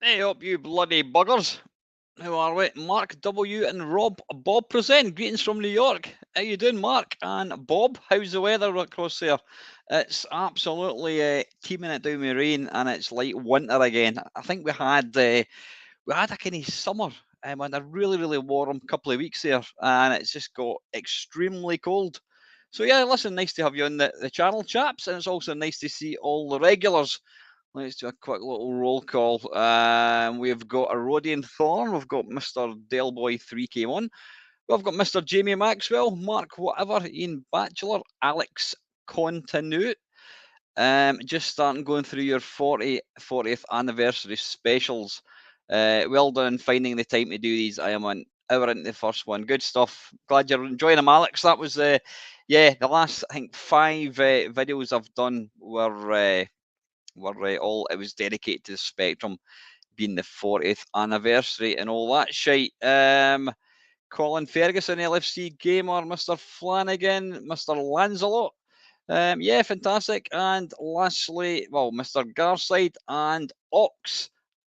Hey up, you bloody buggers. How are we? Mark W. and Bob present. Greetings from New York. How you doing, Mark? And Bob, how's the weather across there? It's absolutely teeming it down with rain, and it's like winter again. I think we had a kind of summer, and we had a really warm couple of weeks there, and it's just got extremely cold. So yeah, listen, nice to have you on the channel, chaps, and it's also nice to see all the regulars. Let's do a quick little roll call. We've got a Rodian Thorn. We've got Mr. Delboy 3K1. We've got Mr. Jamie Maxwell, Mark Whatever, Ian Batchelor, Alex Continue. Just starting going through your 40th anniversary specials. Well done finding the time to do these. I am an hour into the first one. Good stuff. Glad you're enjoying them, Alex. That was the last, I think, 5 videos I've done were all, it was dedicated to the Spectrum being the 40th anniversary and all that shite. Colin Ferguson, LFC Gamer, Mr. Flanagan, Mr. Lancelot. Yeah, fantastic. And lastly, well, Mr. Garside and Ox.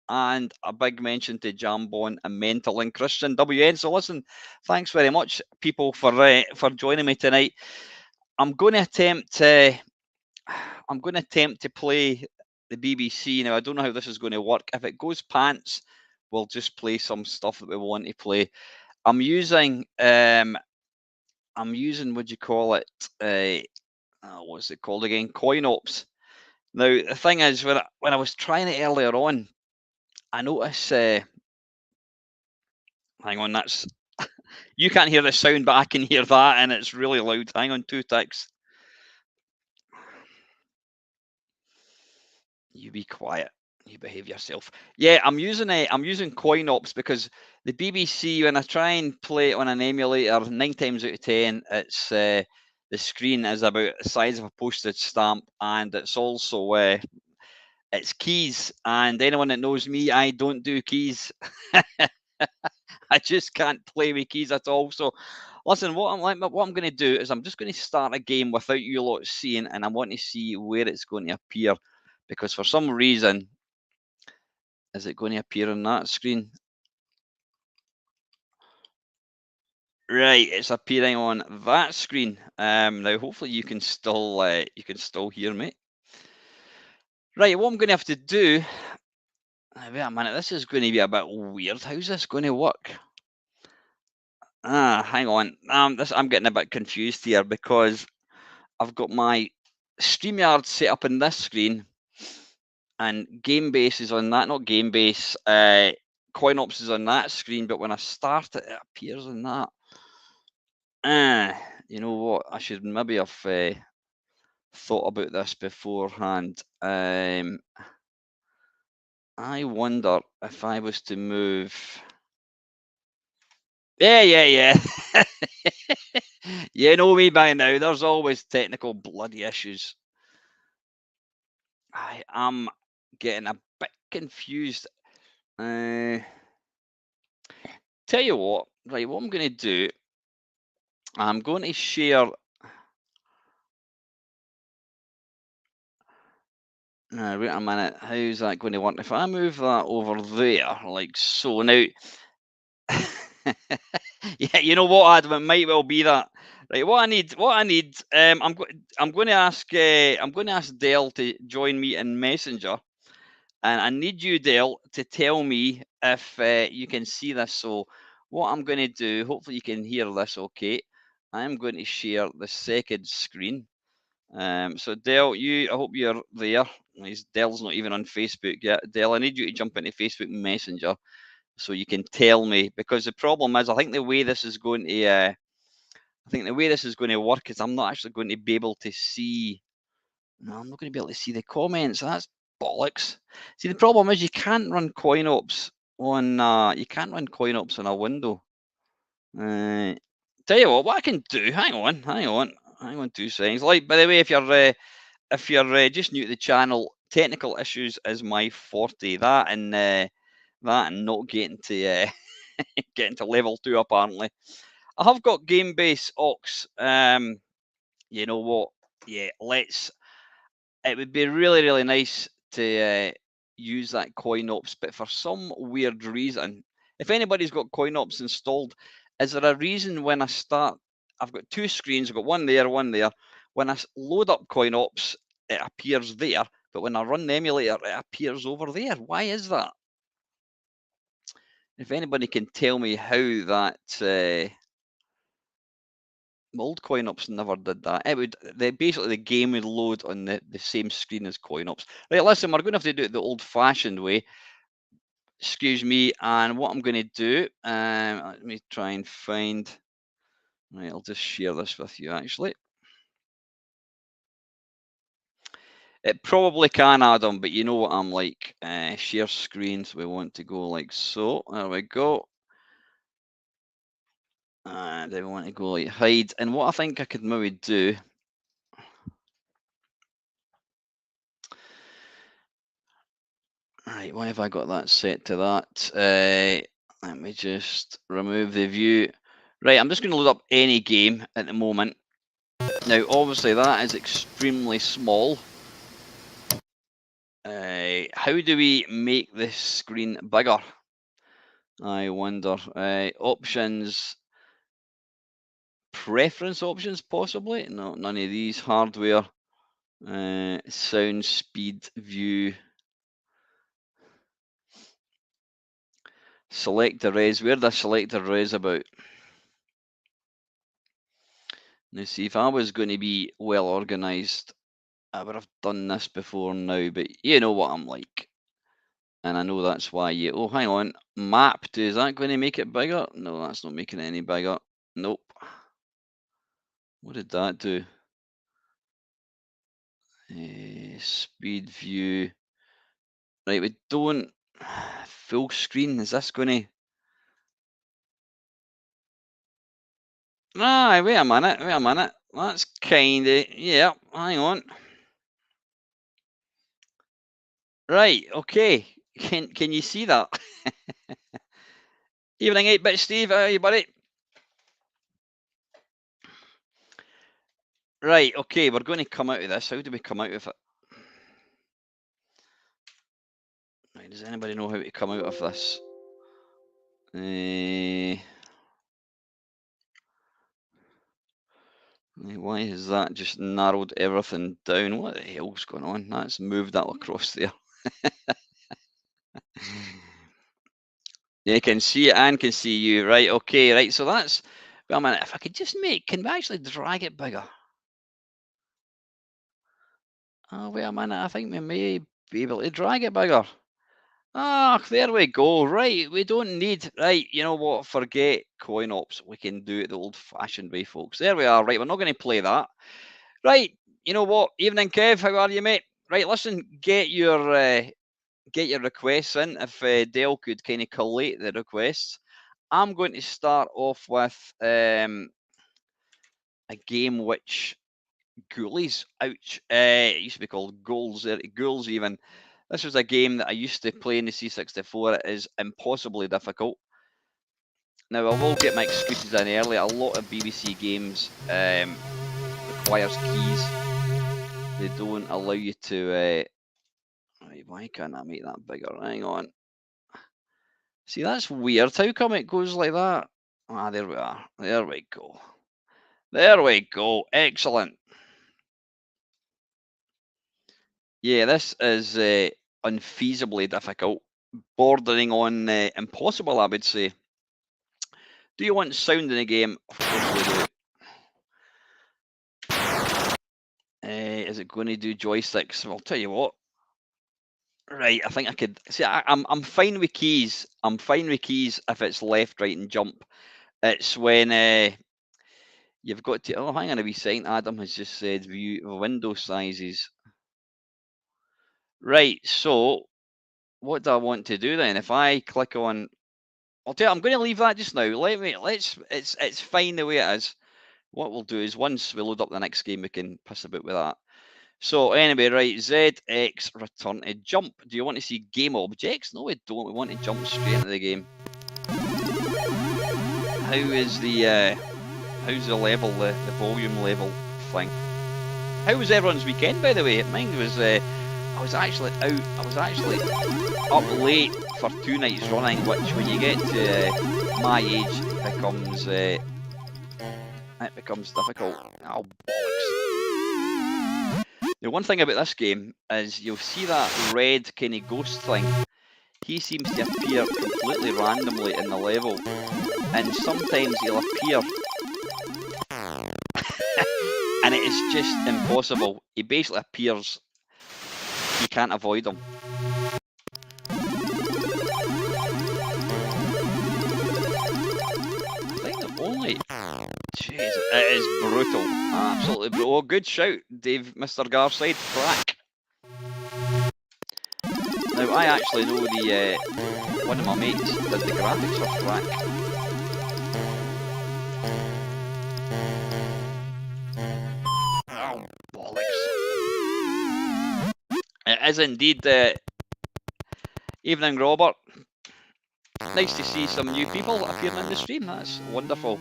And a big mention to Jambon and Mental and Christian WN. So listen, thanks very much, people, for joining me tonight. I'm going to attempt to play the BBC. Now, I don't know how this is going to work. If it goes pants, we'll just play some stuff that we want to play. I'm using what do you call it? What's it called again? CoinOps. Now, the thing is, when I was trying it earlier on, I noticed. Hang on, that's you can't hear the sound, but I can hear that, and it's really loud. Hang on, 2 ticks. You be quiet. You behave yourself. Yeah, I'm using CoinOps because the BBC, when I try and play it on an emulator, 9 times out of 10, it's the screen is about the size of a postage stamp, and it's also it's keys. And anyone that knows me, I don't do keys. I just can't play with keys at all. So, listen, what I'm going to do is I'm just going to start a game without you lot seeing, and I want to see where it's going to appear, because for some reason, is it going to appear on that screen? Right, it's appearing on that screen. Now, hopefully, you can still hear me. Right, what I'm going to have to do. Wait a minute, this is going to be a bit weird. How's this going to work? Hang on. I'm getting a bit confused here because I've got my StreamYard set up in this screen, and Gamebase is on that. Not Gamebase. CoinOps is on that screen, but when I start it, it appears on that. You know what? I should maybe have thought about this beforehand. I wonder if I was to move. Yeah. You know me by now. There's always technical bloody issues. I am getting a bit confused. Tell you what, right? What I'm going to do, I'm going to share. Wait a minute. How's that going to work? If I move that over there, like so, now. Yeah, you know what, Adam? It might well be that. Right, what I need. I'm going to ask Dell to join me in Messenger, and I need you, Dell, to tell me if you can see this. So, what I'm going to do, hopefully you can hear this. Okay, I'm going to share the second screen. So Dell, I hope you're there. Dell's not even on Facebook yet. Dell, I need you to jump into Facebook Messenger so you can tell me, because the problem is, I think the way this is going to work is I'm not actually going to be able to see. No, I'm not going to be able to see the comments. That's bollocks. See, the problem is you can't run CoinOps on a window. Tell you what I can do. Hang on 2 seconds. Like, by the way, if you're just new to the channel, technical issues is my forte. That and not getting to getting to level 2 apparently. I have got Gamebase Ox. You know what? Yeah, it would be really nice to use that coin ops, but for some weird reason, if anybody's got coin ops installed, is there a reason when I start, I've got two screens, I've got one there, when I load up coin ops, it appears there, but when I run the emulator, it appears over there. Why is that? If anybody can tell me how that, my old coin ops never did that. It would, basically the game would load on the same screen as coin ops. Right, listen, we're going to have to do it the old-fashioned way. Excuse me, and what I'm going to do, let me try and find. Right, I'll just share this with you actually. It probably can, Adam, but you know what I'm like. Share screens. We want to go like so. There we go. And then we want to go like hide. And what I think I could maybe do. Right, why have I got that set to that? Let me just remove the view. Right, I'm just going to load up any game at the moment. Now, obviously, that is extremely small. How do we make this screen bigger? I wonder. Options. Preference options, possibly? No, none of these. Hardware. Sound, speed, view. Select the res. Where did I select the res about? Now, see, if I was going to be well organized, I would have done this before now, but you know what I'm like. And I know that's why you... Oh, hang on. Map. Is that going to make it bigger? No, that's not making it any bigger. Nope. What did that do? Speed view. Right, we don't... Full screen. Is this going to... Ah, wait a minute. That's kind of... Yeah, hang on. Right, okay. Can you see that? Evening 8-bit Steve, how are you, buddy? Right, okay, we're going to come out of this. How do we come out of it? Right, does anybody know how to come out of this? Why has that just narrowed everything down? What the hell's going on? That's moved that across there. You can see it and can see you. Right, okay, right. So that's... Well, man, if I could just make... Can we actually drag it bigger? Oh, wait a minute. I think we may be able to drag it bigger. Ah, there we go. Right, we don't need... Right, you know what? Forget coin ops. We can do it the old-fashioned way, folks. There we are. Right, we're not going to play that. Right, you know what? Evening, Kev. How are you, mate? Right, listen, get your requests in. If Dell could kind of collate the requests. I'm going to start off with a game which... Ghouls, ouch. It used to be called Ghouls, Ghouls even. This was a game that I used to play in the C64. It is impossibly difficult. Now, I will get my excuses in early. A lot of BBC games requires keys. They don't allow you to... Right, why can't I make that bigger? Hang on. See, that's weird. How come it goes like that? Ah, there we are. There we go. There we go. Excellent. Yeah, this is unfeasibly difficult, bordering on impossible, I would say. Do you want sound in the game? Of course we do. Is it going to do joysticks? Well, I'll tell you what. Right, I think I could... See, I'm fine with keys. I'm fine with keys if it's left, right, and jump. It's when you've got to... Oh, hang on a wee second. Adam has just said view window sizes. Right, so what do I want to do then? If I click on... I'll tell you, I'm going to leave that just now. It's fine the way it is. What we'll do is once we load up the next game, we can piss about with that. So anyway, right, ZX return to jump. Do you want to see game objects? No, we don't. We want to jump straight into the game. How is the how's the level, the volume level thing? How was everyone's weekend, by the way? Mine was I was actually out. I was actually up late for 2 nights running, which when you get to my age becomes difficult. Oh, bollocks. The one thing about this game is you'll see that red kind of ghost thing. He seems to appear completely randomly in the level, and sometimes he'll appear and it is just impossible. He basically appears, you can't avoid him. I think the only... Jeez, it is brutal. Absolutely brutal. Oh, good shout, Dave, Mr. Garside. Frack. Now, I actually know the one of my mates did the graphics for Frack. Oh, bollocks. It is indeed evening, Robert. Nice to see some new people appearing in the stream. That's wonderful.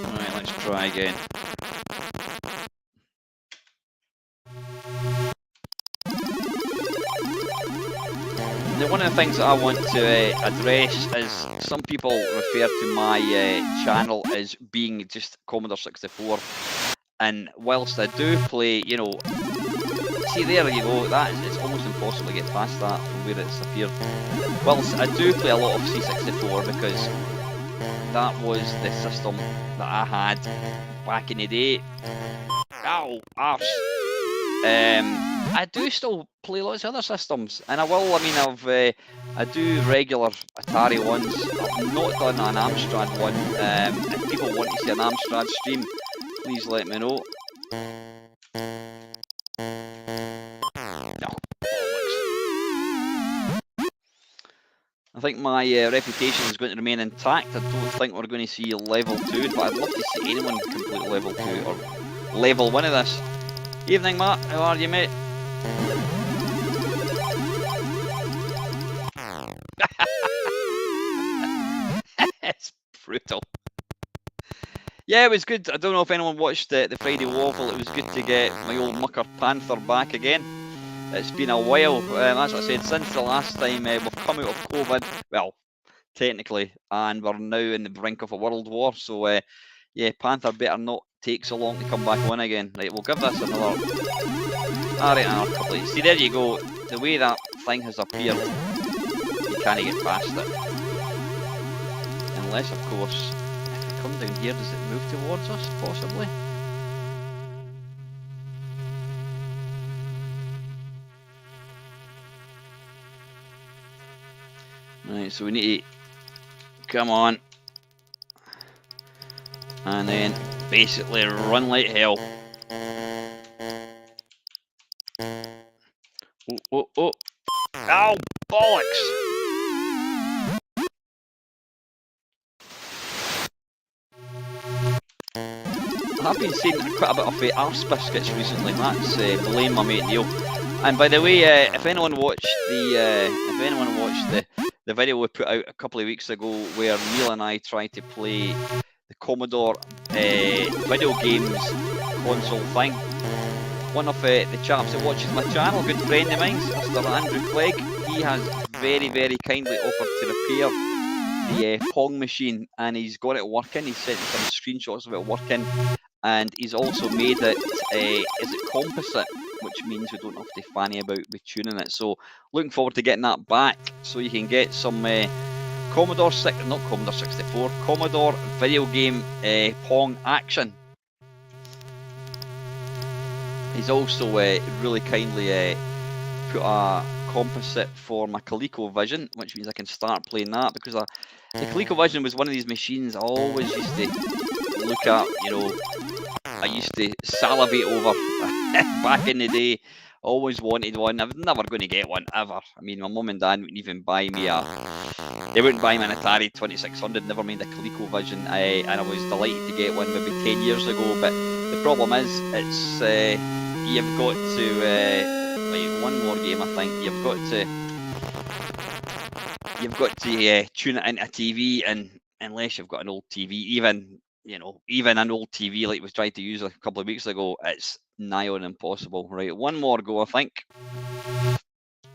Alright, let's try again. Now, one of the things that I want to address is some people refer to my channel as being just Commodore 64. And whilst I do play, you know, see there you go, it's almost impossible to get past that from where it's appeared. Whilst I do play a lot of C64 because that was the system that I had back in the day. Ow, arse. I do still play lots of other systems, and I will. I mean, I do regular Atari ones. I've not done an Amstrad one. If people want to see an Amstrad stream, please let me know. No, I think my reputation is going to remain intact. I don't think we're going to see level 2, but I'd love to see anyone complete level 2 or level 1 of this. Evening, Matt. How are you, mate? It's brutal. Yeah, it was good. I don't know if anyone watched the Friday Waffle. It was good to get my old mucker Panther back again. It's been a while. As I said, since the last time we've come out of COVID, well, technically, and we're now in the brink of a world war. So, yeah, Panther better not take so long to come back on again. Right, we'll give this another... Alright, another couple of... See, there you go. The way that thing has appeared, you can't get past it. Unless, of course, if it comes down here, does it move towards us, possibly? Right, so we need to come on and then basically run like hell. Oh, oh, oh. Ow, bollocks! I've been seeing quite a bit of arse biscuits recently. That's blame my mate Neil. And by the way, if anyone watched the video we put out a couple of weeks ago, where Neil and I tried to play the Commodore video games console thing, one of the chaps that watches my channel, good friend of mine, Mr. Andrew Clegg, he has very, very kindly offered to repair the Pong machine, and he's got it working. He sent me some screenshots of it working, and he's also made it, is it composite, which means we don't have to fanny about with tuning it. So looking forward to getting that back, so you can get some Commodore video game Pong action. He's also really kindly put a composite for my ColecoVision, which means I can start playing that, because the ColecoVision was one of these machines I always used to look at, you know, I used to salivate over back in the day. Always wanted one. I was never going to get one ever. I mean, my mum and dad wouldn't even buy me they wouldn't buy me an Atari 2600, never mind a ColecoVision, and I was delighted to get one maybe 10 years ago. But the problem is, it's you've got to wait, one more game, I think. You've got to tune it into a TV, and unless you've got an old TV, even you know, even an old TV like we tried to use a couple of weeks ago, it's nigh on impossible. Right, one more go, I think.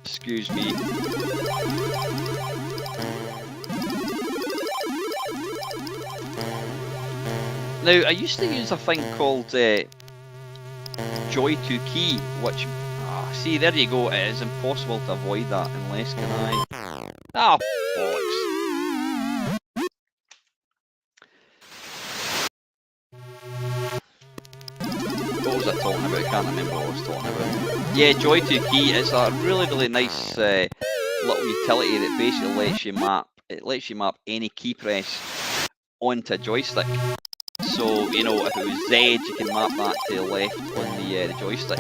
Excuse me. Now, I used to use a thing called Joy to Key, which, see, there you go. It is impossible to avoid that unless can I... Ah, bollocks. What was I talking about? I can't remember what I was talking about. Yeah, Joy to Key is a really, really nice little utility that basically lets you map. It lets you map any key press onto a joystick. So, you know, if it was Z, you can map that to the left on the joystick.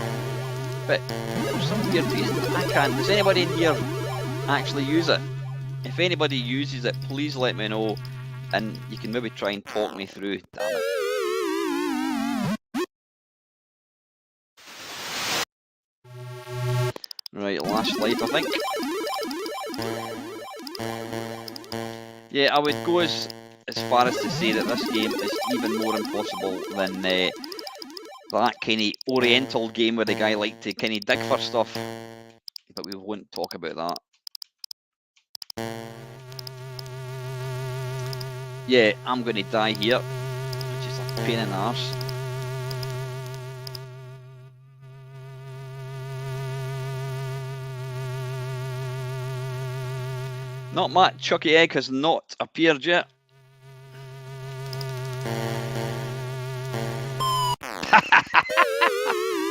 But for some weird reason, I can't. Does anybody in here actually use it? If anybody uses it, please let me know, and you can maybe try and talk me through. Damn it. Right, last life, I think. Yeah, I would go as far as to say that this game is even more impossible than that kind of Oriental game where the guy liked to kind of dig for stuff. But we won't talk about that. Yeah, I'm going to die here, which is a pain in the arse. Not much. Chucky Egg has not appeared yet.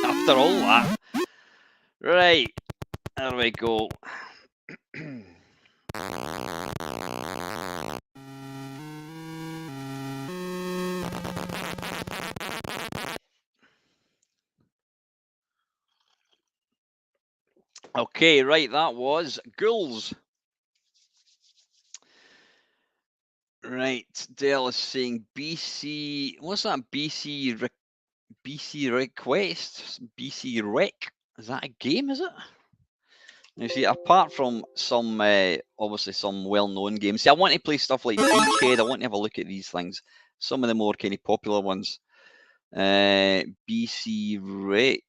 After all that. Right, there we go. Okay, right, that was Ghouls. Right, Dale is saying BC, what's that? BC Request? BC Rec? Is that a game, is it? You see, apart from some, obviously some well-known games, see, I want to play stuff like Beachhead, I want to have a look at these things. Some of the more kind of popular ones. BC Rec.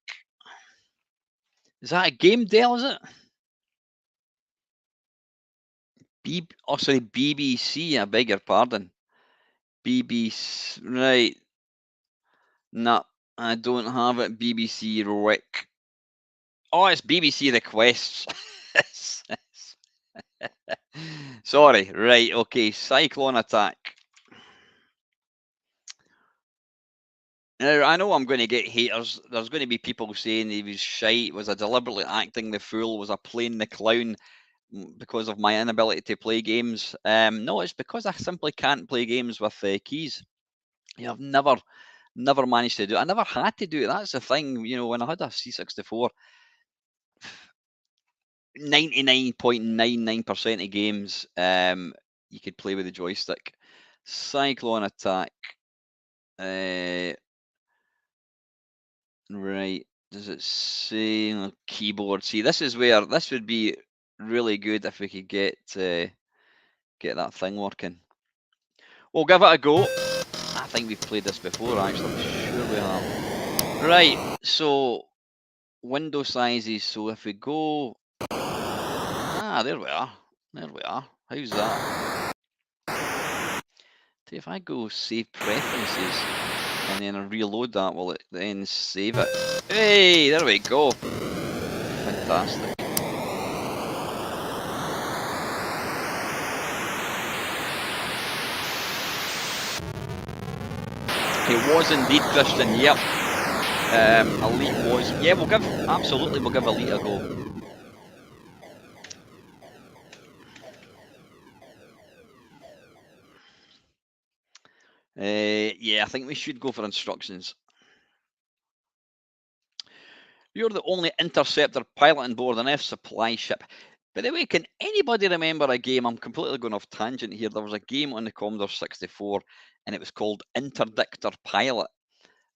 Is that a game, Dale, is it? Sorry, BBC, I beg your pardon. BBC, right. No, I don't have it. BBC Rec. Oh, it's BBC Requests. Sorry, right, okay. Cyclone Attack. Now, I know I'm going to get haters. There's going to be people saying he was shite. Was I deliberately acting the fool? Was I playing the clown because of my inability to play games? No, it's because I simply can't play games with keys. You know, I've never managed to do it. I never had to do it. That's the thing. You know, when I had a C64, 99.99% of games you could play with the joystick. Cyclone Attack. Right. Does it say keyboard? See, this is where this would be really good if we could get that thing working. We'll give it a go. I think we've played this before, actually. I'm sure we have. Right. So window sizes. So if we go, there we are. There we are. How's that? If I go save preferences and then I reload that, will it then save it? Hey, there we go. Fantastic. It was indeed Christian, yep. Elite was. Yeah, we'll give Elite a go. Yeah, I think we should go for instructions. You're the only interceptor pilot on board an F supply ship. By the way, can anybody remember a game? I'm completely going off tangent here. There was a game on the Commodore 64, and it was called Interdictor Pilot.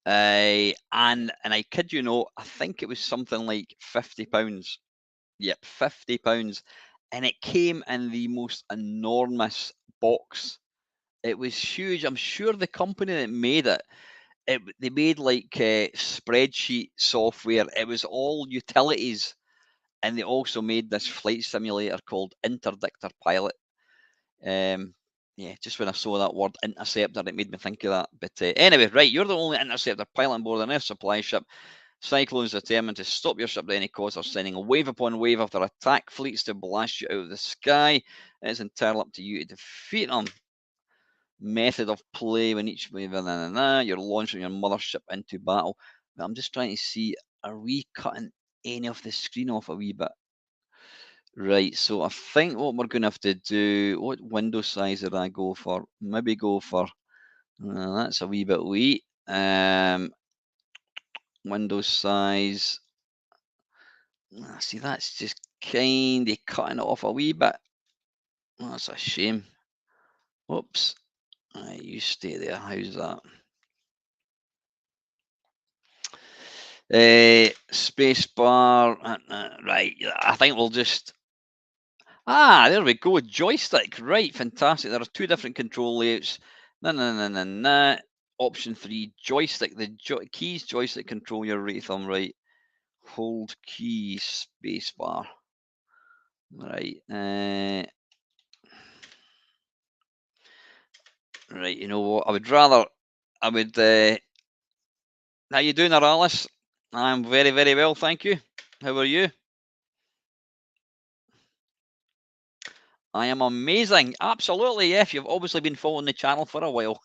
And I kid you not, I think it was something like £50. Yep, £50, and it came in the most enormous box It was huge. I'm sure the company that made it, they made like spreadsheet software. It was all utilities, and they also made this flight simulator called Interdictor Pilot. Yeah, just when I saw that word interceptor, it made me think of that. But anyway, right, you're the only interceptor pilot on board an air supply ship. Cyclone is determined to stop your ship at any cost, or sending a wave upon wave after attack fleets to blast you out of the sky. It's entirely up to you to defeat them. Method of play: when each wave, you're launching your mothership into battle. But I'm just trying to see, are we cutting any of the screen off a wee bit? Right, so I think what we're going to have to do, what window size did I go for? Maybe go for, that's a wee bit wee. Window size, see, that's just kind of cutting it off a wee bit. That's a shame. Whoops. Right, you stay there. How's that? Space bar. Right, I think we'll just... there we go. Joystick. Right, fantastic. There are two different control layouts. Option 3, joystick. The keys joystick control your right thumb. Right. Hold key space bar. Right. Right, you know what? I would... How you doing there, Alice? I'm very, very well, thank you. How are you? I am amazing. Absolutely, yes. You've obviously been following the channel for a while.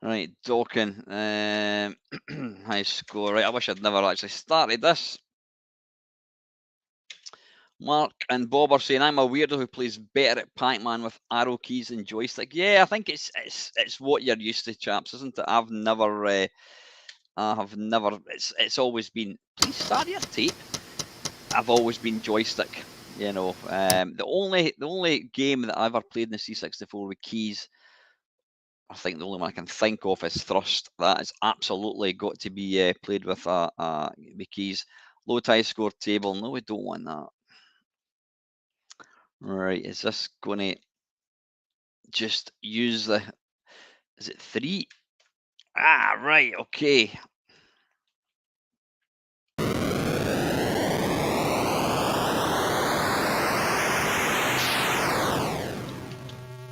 Right, docking. High score. Right, I wish I'd never actually started this. Mark and Bob are saying I'm a weirdo who plays better at Pac-Man with arrow keys and joystick. Yeah, I think it's what you're used to, chaps, isn't it? I've never. It's always been. Please start your tape. I've always been joystick. You know, the only game that I ever played in the C64 with keys, I think the only one I can think of is Thrust. That has absolutely got to be played with with keys. Low tie score table. No, we don't want that. Right, is this going to just use the... Is it 3? Right, okay.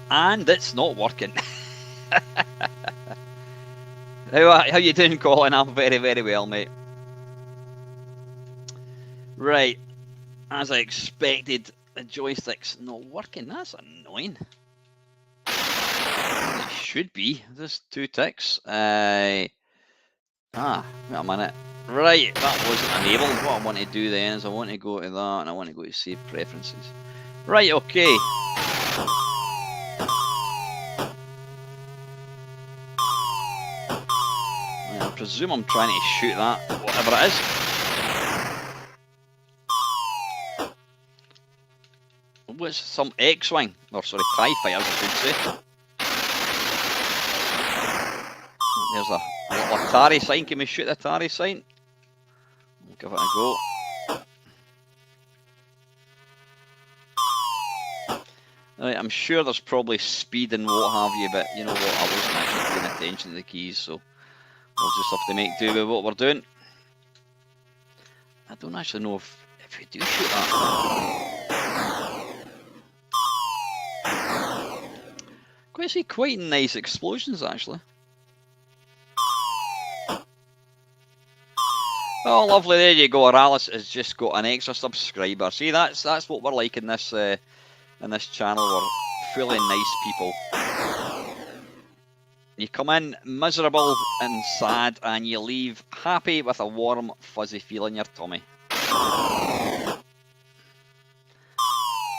And it's not working. How you doing, Colin? I'm very, very well, mate. Right, as I expected, the joystick's not working. That's annoying. It should be. There's 2 ticks. Wait a minute. Right, that wasn't enabled. What I want to do then is I want to go to that, and I want to go to save preferences. Right, okay. I presume I'm trying to shoot that, whatever it is. What's some X-Wing? Or sorry, TIE fighters, I should say. There's a little Atari sign. Can we shoot the Atari sign? We'll give it a go. Right, I'm sure there's probably speed and what have you, but you know what, I wasn't actually paying attention to the keys, so we'll just have to make do with what we're doing. I don't actually know if we do shoot that. Quite nice explosions, actually. Oh, lovely! There you go. Alice has just got an extra subscriber. See, that's what we're like in this channel. We're fully nice people. You come in miserable and sad, and you leave happy with a warm, fuzzy feel in your tummy.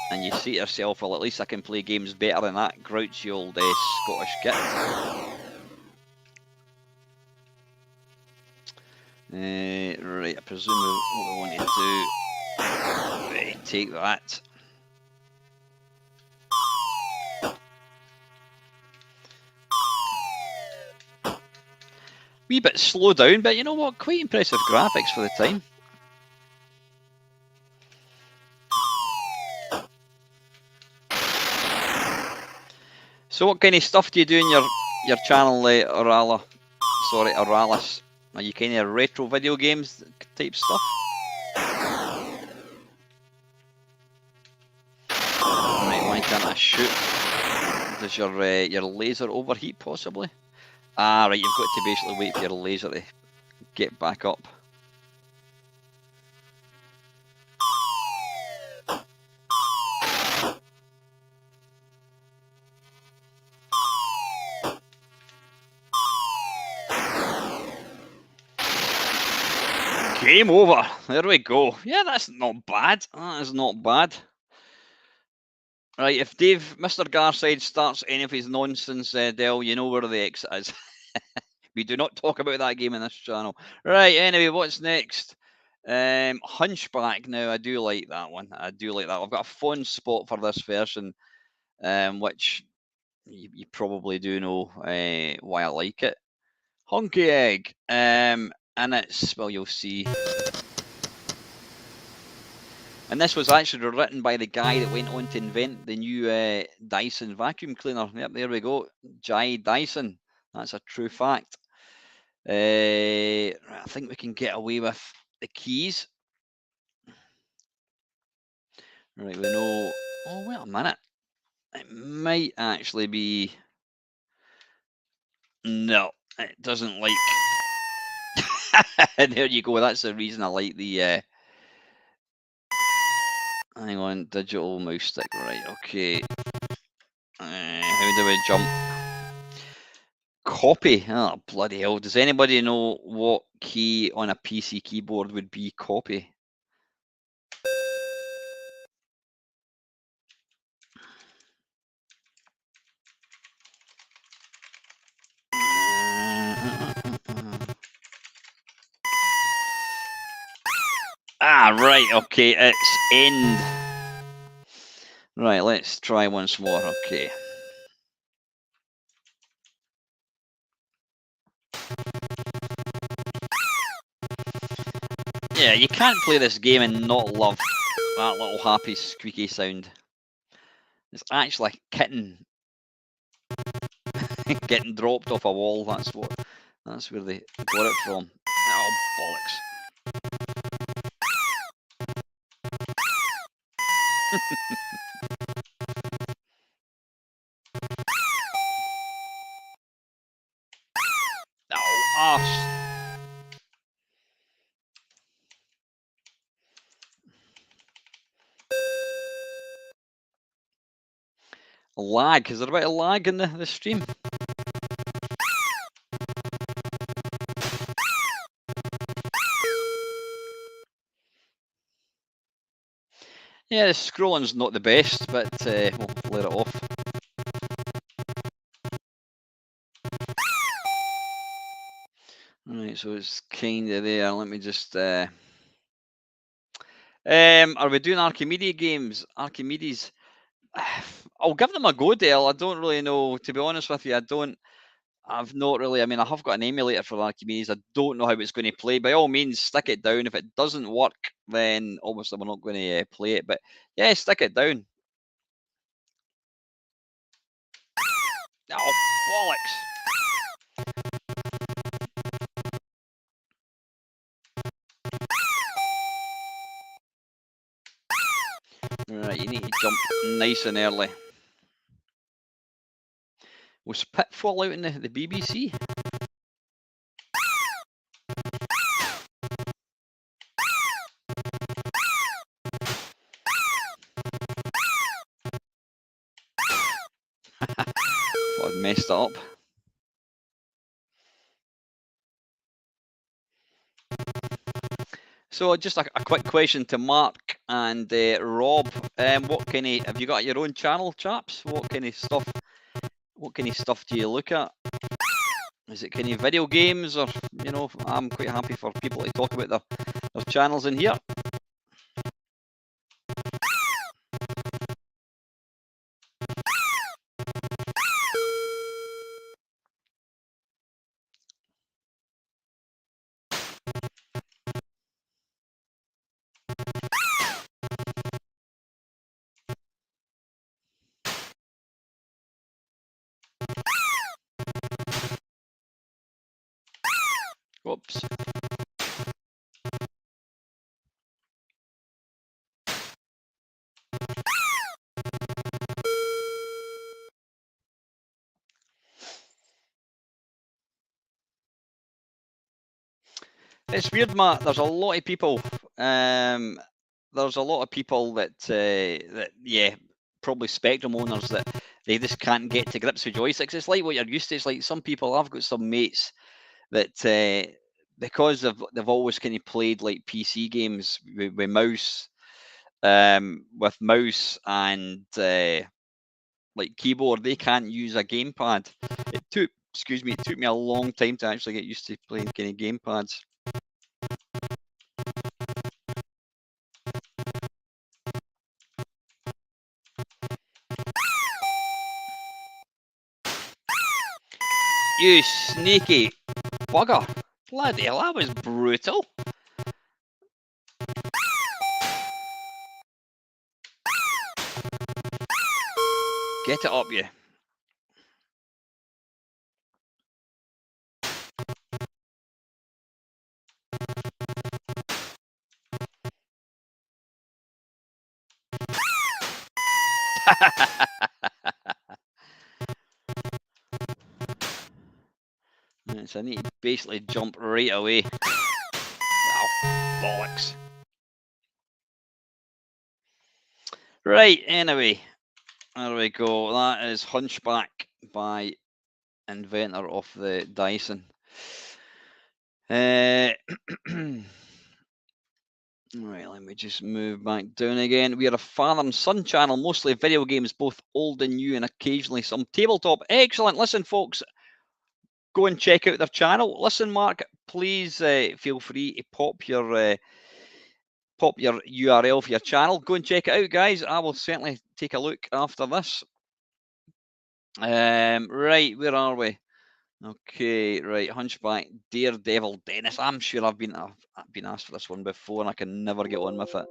And you say to yourself, well, at least I can play games better than that grouchy old Scottish git. Right, I presume what we want to do... Right, take that. Wee bit slow down, but you know what? Quite impressive graphics for the time. So what kind of stuff do you do in your channel, Orala? Sorry, Oralis. Are you kind of retro video games type stuff? Right, why can't I shoot? Does your laser overheat possibly? Ah, right, you've got to basically wait for your laser to get back up. Game over. There we go. Yeah, that's not bad. That is not bad. Right, if Mr. Garside starts any of his nonsense, Del, you know where the exit is. We do not talk about that game in this channel. Right, anyway, what's next? Hunchback. Now, I do like that one. I do like that. I've got a fond spot for this version, which you probably do know why I like it. Honky Egg. And it's, well, you'll see. And this was actually written by the guy that went on to invent the new Dyson vacuum cleaner. Yep, there we go. Jai Dyson. That's a true fact. I think we can get away with the keys. Right, we know. Oh, wait a minute. It might actually be. No, it doesn't like. There you go. That's the reason I like the. Hang on, digital mouse stick. Right, okay. How do we jump? Copy. Oh, bloody hell. Does anybody know what key on a PC keyboard would be copy? Ah, right. Okay, it's end. Right, let's try once more. Okay. Yeah, you can't play this game and not love that little happy squeaky sound. It's actually a kitten getting dropped off a wall. That's where they got it from. Oh, bollocks. Oh, arse. Lag. Is there a bit of lag in the stream? Yeah, the scrolling's not the best, but we'll let it off. Right, so it's kind of there. Let me just. Are we doing Archimedes games? Archimedes. I'll give them a go, Dale. I don't really know. To be honest with you, I've not really. I mean, I have got an emulator for Archimedes. I don't know how it's going to play. By all means, stick it down. If it doesn't work, then obviously we're not going to play it. But yeah, stick it down. Oh, bollocks. Right, you need to jump nice and early. Was Pitfall out in the BBC? Thought I'd messed it up. So just a quick question to Mark and Rob. What kind of have you got your own channel, chaps? What kind of stuff do you look at? Is it kind of video games, or I'm quite happy for people to talk about their channels in here. Whoops. It's weird, Matt. There's a lot of people. There's a lot of people that yeah, probably Spectrum owners that they just can't get to grips with joysticks. It's like what you're used to. It's like some people. I've got some mates that because they've always kind of played like PC games with mouse, with mouse and like keyboard. They can't use a gamepad. It took me a long time to actually get used to playing kind of gamepads. You sneaky bugger. Bloody hell, that was brutal. Get it up, you. Right, so I need to basically jump right away. Wow, bollocks. Right, anyway, there we go. That is Hunchback by inventor of the Dyson. Right, let me just move back down again. We are a father and son channel, mostly video games, both old and new, and occasionally some tabletop. Excellent. Listen, folks, go and check out their channel. Listen, Mark, please feel free to pop your URL for your channel. Go and check it out, guys. I will certainly take a look after this. Right, where are we? Okay, right, Hunchback, Daredevil Dennis. I'm sure I've been asked for this one before, and I can never get on with it.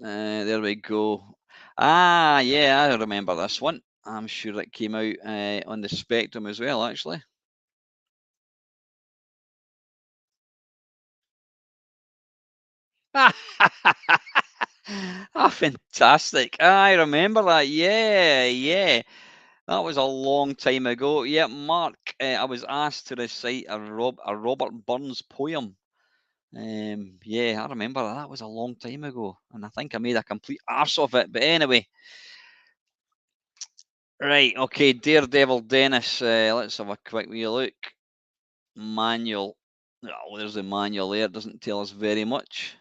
There we go. Ah, yeah, I remember this one. I'm sure it came out on the Spectrum as well, actually. Ah, fantastic. I remember that. Yeah. That was a long time ago. Yeah, Mark, I was asked to recite a Robert Burns poem. Yeah, I remember that. That was a long time ago. And I think I made a complete arse of it. But anyway. Right, okay, Daredevil Dennis. Let's have a quick wee look. Manual. Oh, there's the manual there. It doesn't tell us very much.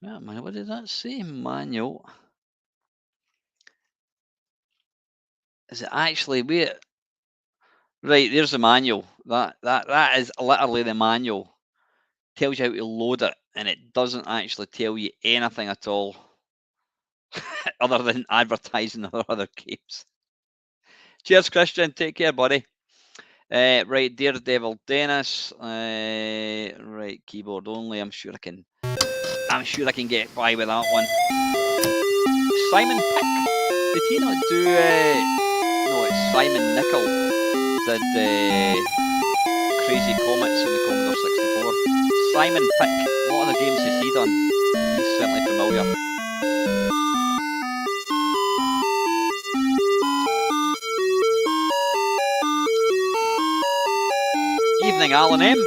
Yeah, man, what did that say? Manual. Is it actually wait? Right, there's the manual. That is literally the manual. Tells you how to load it, and it doesn't actually tell you anything at all, other than advertising other games. Cheers, Christian. Take care, buddy. Right, Daredevil Dennis. Right, keyboard only. I'm sure I can get by with that one. Simon Pick. Did he not do? No, it's Simon Nickel. Did Crazy Comets in the Commodore 64. Simon Pick. What other games has he done? He's certainly familiar. Evening, Alan M.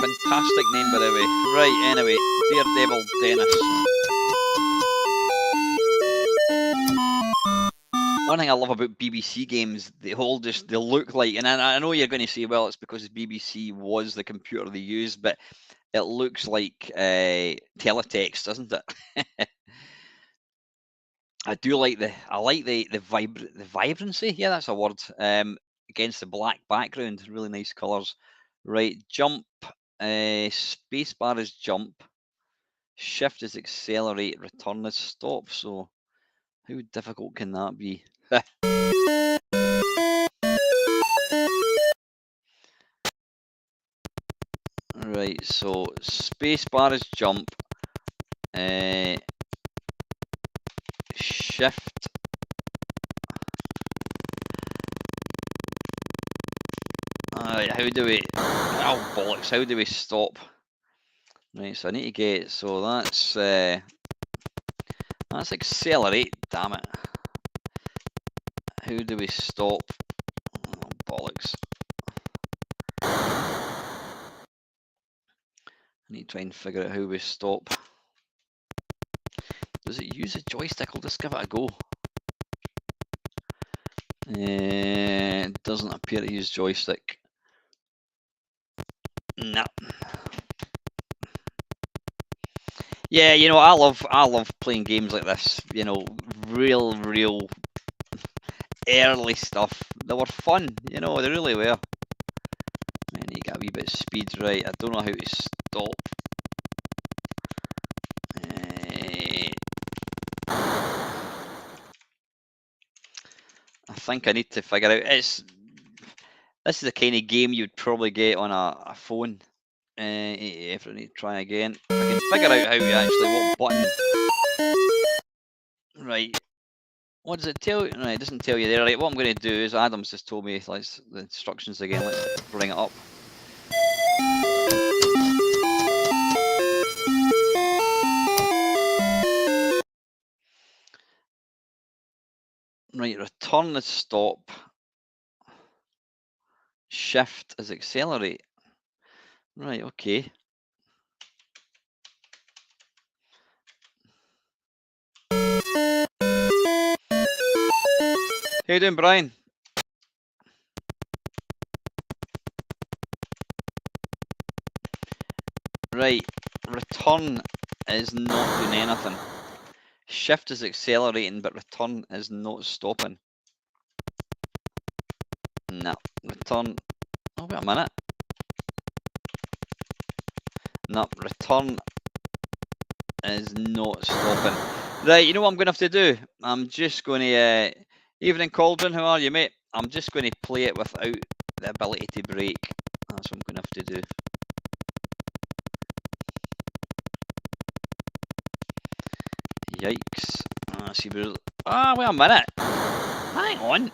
Fantastic name, by the way. Right, anyway, Daredevil Dennis. One thing I love about BBC games, they look like, and I know you're going to say, well, it's because BBC was the computer they used, but it looks like teletext, doesn't it? I do like the vibrancy. Yeah, that's a word. Against the black background, really nice colours. Right, jump. Spacebar is jump. Shift is accelerate. Return is stop. So, how difficult can that be? Right, so spacebar is jump. Shift. Right, how do we... Oh, bollocks, how do we stop? Right, so I need to get... So that's accelerate, damn it. How do we stop? Oh, bollocks. I need to try and figure out how we stop. Does it use a joystick? I'll just give it a go. It doesn't appear to use joystick. No. Yeah, you know, I love playing games like this. You know, real early stuff. They were fun. You know, they really were. I need to get a wee bit of speed right. I don't know how to stop. I think I need to figure out. This is the kind of game you'd probably get on a phone. If I need to try again, I can figure out how you actually what button. Right. What does it tell you? No, it doesn't tell you there. Right. What I'm going to do is Adam's just told me let's the instructions again. Let's bring it up. Right. Return is stop. Shift is accelerate. Right. Okay. How you doing, Brian? Right, return is not doing anything. Shift is accelerating, but return is not stopping. No, return. Oh, wait a minute. No, return is not stopping. Right, you know what I'm going to have to do? I'm just going to. Evening, Cauldron, how are you, mate? I'm just going to play it without the ability to brake. That's what I'm going to have to do. Yikes. See, wait a minute. Hang on.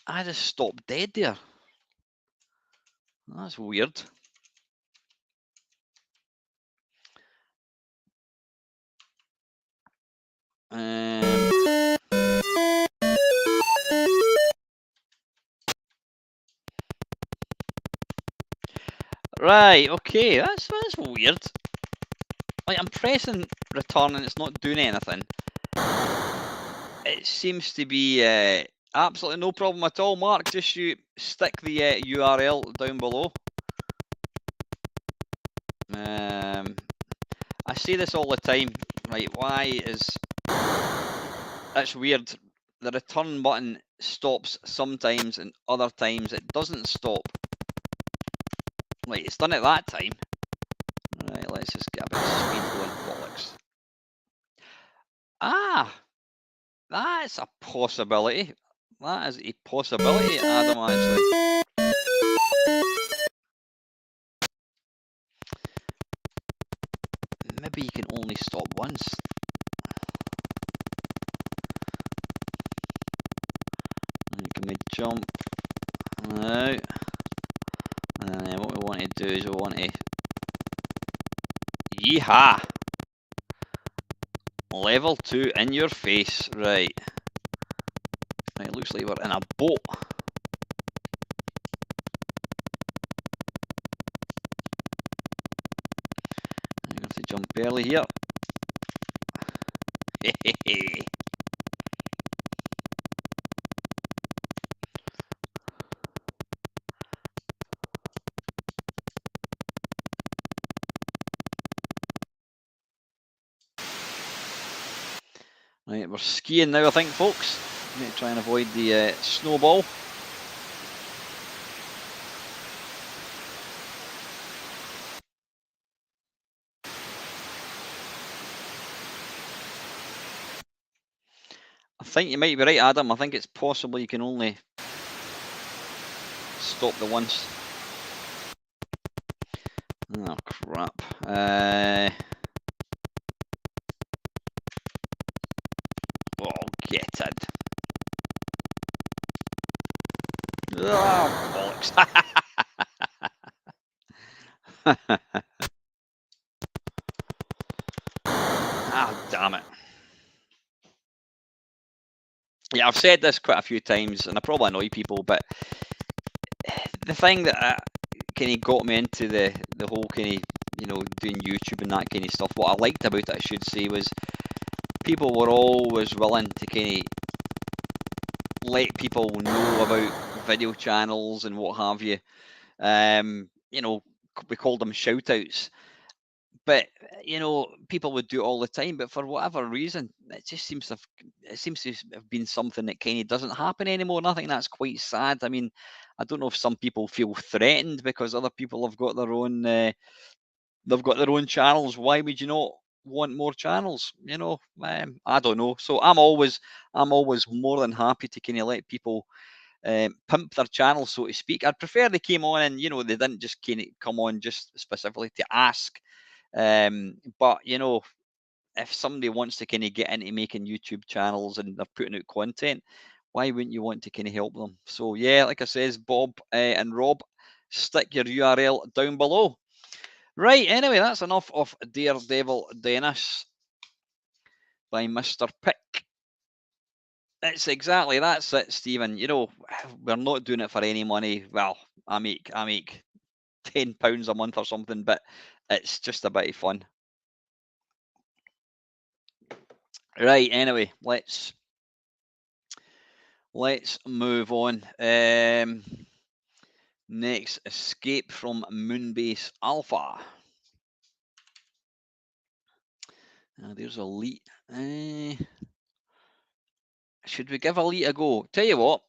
I just stopped dead there. That's weird. Right, okay, that's weird. Like, I'm pressing return and it's not doing anything. It seems to be absolutely no problem at all. Mark, just you stick the URL down below. I say this all the time. Right, why is... That's weird. The return button stops sometimes and other times it doesn't stop. Right, it's done it that time. Right, let's just get a bit of speed going, bollocks. Ah! That's a possibility. That is a possibility, Adam, actually. Maybe you can only stop once. Can we jump out? And then what we want to do is we want to... Yeehaw! Level 2 in your face, right. Right, it looks like we're in a boat. I'm going to have to jump early here. Hehehe. Right, we're skiing now, I think, folks. Need to try and avoid the snowball. I think you might be right, Adam. I think it's possible you can only stop the once. Oh, crap. Oh, get it. Oh, bollocks. Ah, damn it. Yeah, I've said this quite a few times, and I probably annoy people, but the thing that kind of got me into the whole kind of, you know, doing YouTube and that kind of stuff, what I liked about it, I should say, was people were always willing to kind of let people know about video channels and what have you. You know, we called them shout outs. But you know, people would do it all the time. But for whatever reason, it just seems to have been something that kind of doesn't happen anymore. And I think that's quite sad. I mean, I don't know if some people feel threatened because other people have got their own they've got their own channels. Why would you not want more channels? You know, I don't know. So I'm always more than happy to kind of let people pimp their channel, so to speak. I'd prefer they came on and, you know, they didn't just kind of come on just specifically to ask. But you know, if somebody wants to kind of get into making YouTube channels and they're putting out content, why wouldn't you want to kind of help them? So yeah, like I says, Bob and Rob, stick your URL down below. Right, anyway, that's enough of Daredevil Dennis by Mr. Pick. It's exactly that's it, Stephen. You know, we're not doing it for any money. Well, I make £10 a month or something, but it's just a bit of fun. Right, anyway, let's move on. Next, Escape from Moonbase Alpha. There's Elite. Should we give Elite a go? Tell you what,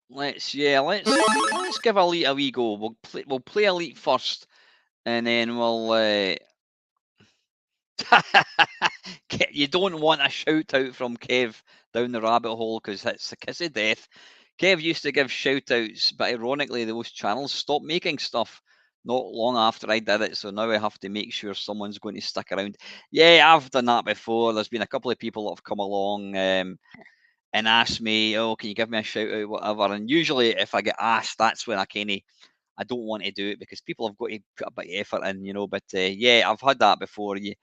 let's give Elite a wee go. We'll play Elite first, and then we'll. You don't want a shout out from Kev down the rabbit hole because it's a kiss of death. Kev used to give shout outs, but ironically, those channels stopped making stuff not long after I did it. So now I have to make sure someone's going to stick around. Yeah, I've done that before. There's been a couple of people that have come along and asked me, oh, can you give me a shout out, whatever. And usually, if I get asked, that's when I don't want to do it because people have got to put a bit of effort in, you know. But yeah, I've had that before. You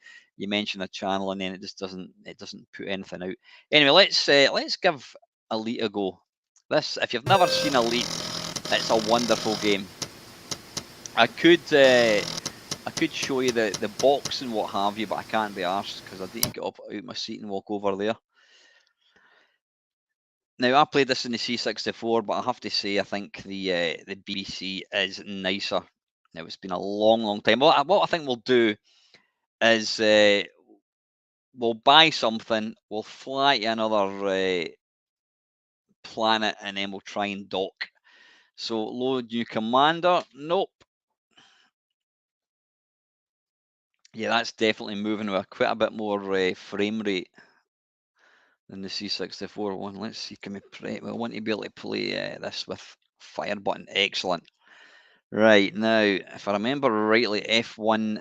mention a channel and then it just doesn't put anything out. Anyway, let's give Elite a go. This, if you've never seen Elite, it's a wonderful game. I could show you the box and what have you, but I can't be arsed because I need to get up out my seat and walk over there. Now I played this in the C64, but I have to say I think the BBC is nicer. Now it's been a long time. What I think we'll do is we'll buy something, we'll fly to another planet, and then we'll try and dock. So load new commander. Nope. Yeah, that's definitely moving with quite a bit more frame rate than the C64 one. Let's see, can we play? We want to be able to play this with fire button. Excellent. Right, now, if I remember rightly, F1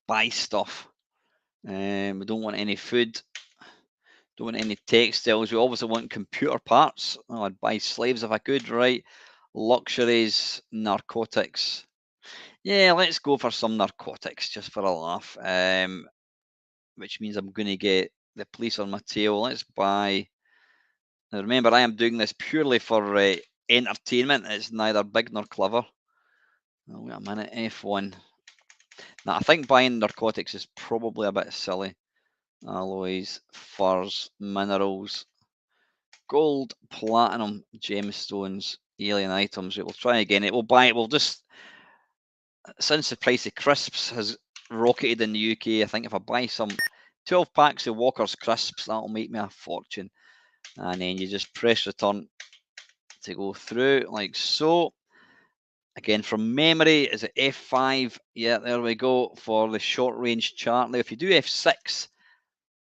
buy stuff. We don't want any food. Don't want any textiles. We obviously want computer parts. Oh, I'd buy slaves if I could, right? Luxuries, narcotics. Yeah, let's go for some narcotics just for a laugh. Which means I'm going to get the police on my tail. Let's buy. Now remember, I am doing this purely for entertainment. It's neither big nor clever. Oh, wait a minute, F1. Now, I think buying narcotics is probably a bit silly. Alloys, furs, minerals, gold, platinum, gemstones, alien items. We'll try again. We'll just, since the price of crisps has rocketed in the UK, I think if I buy some 12 packs of Walker's crisps, that'll make me a fortune. And then you just press return to go through like so. Again, from memory, is it F5? Yeah, there we go for the short range chart. Now, if you do F6,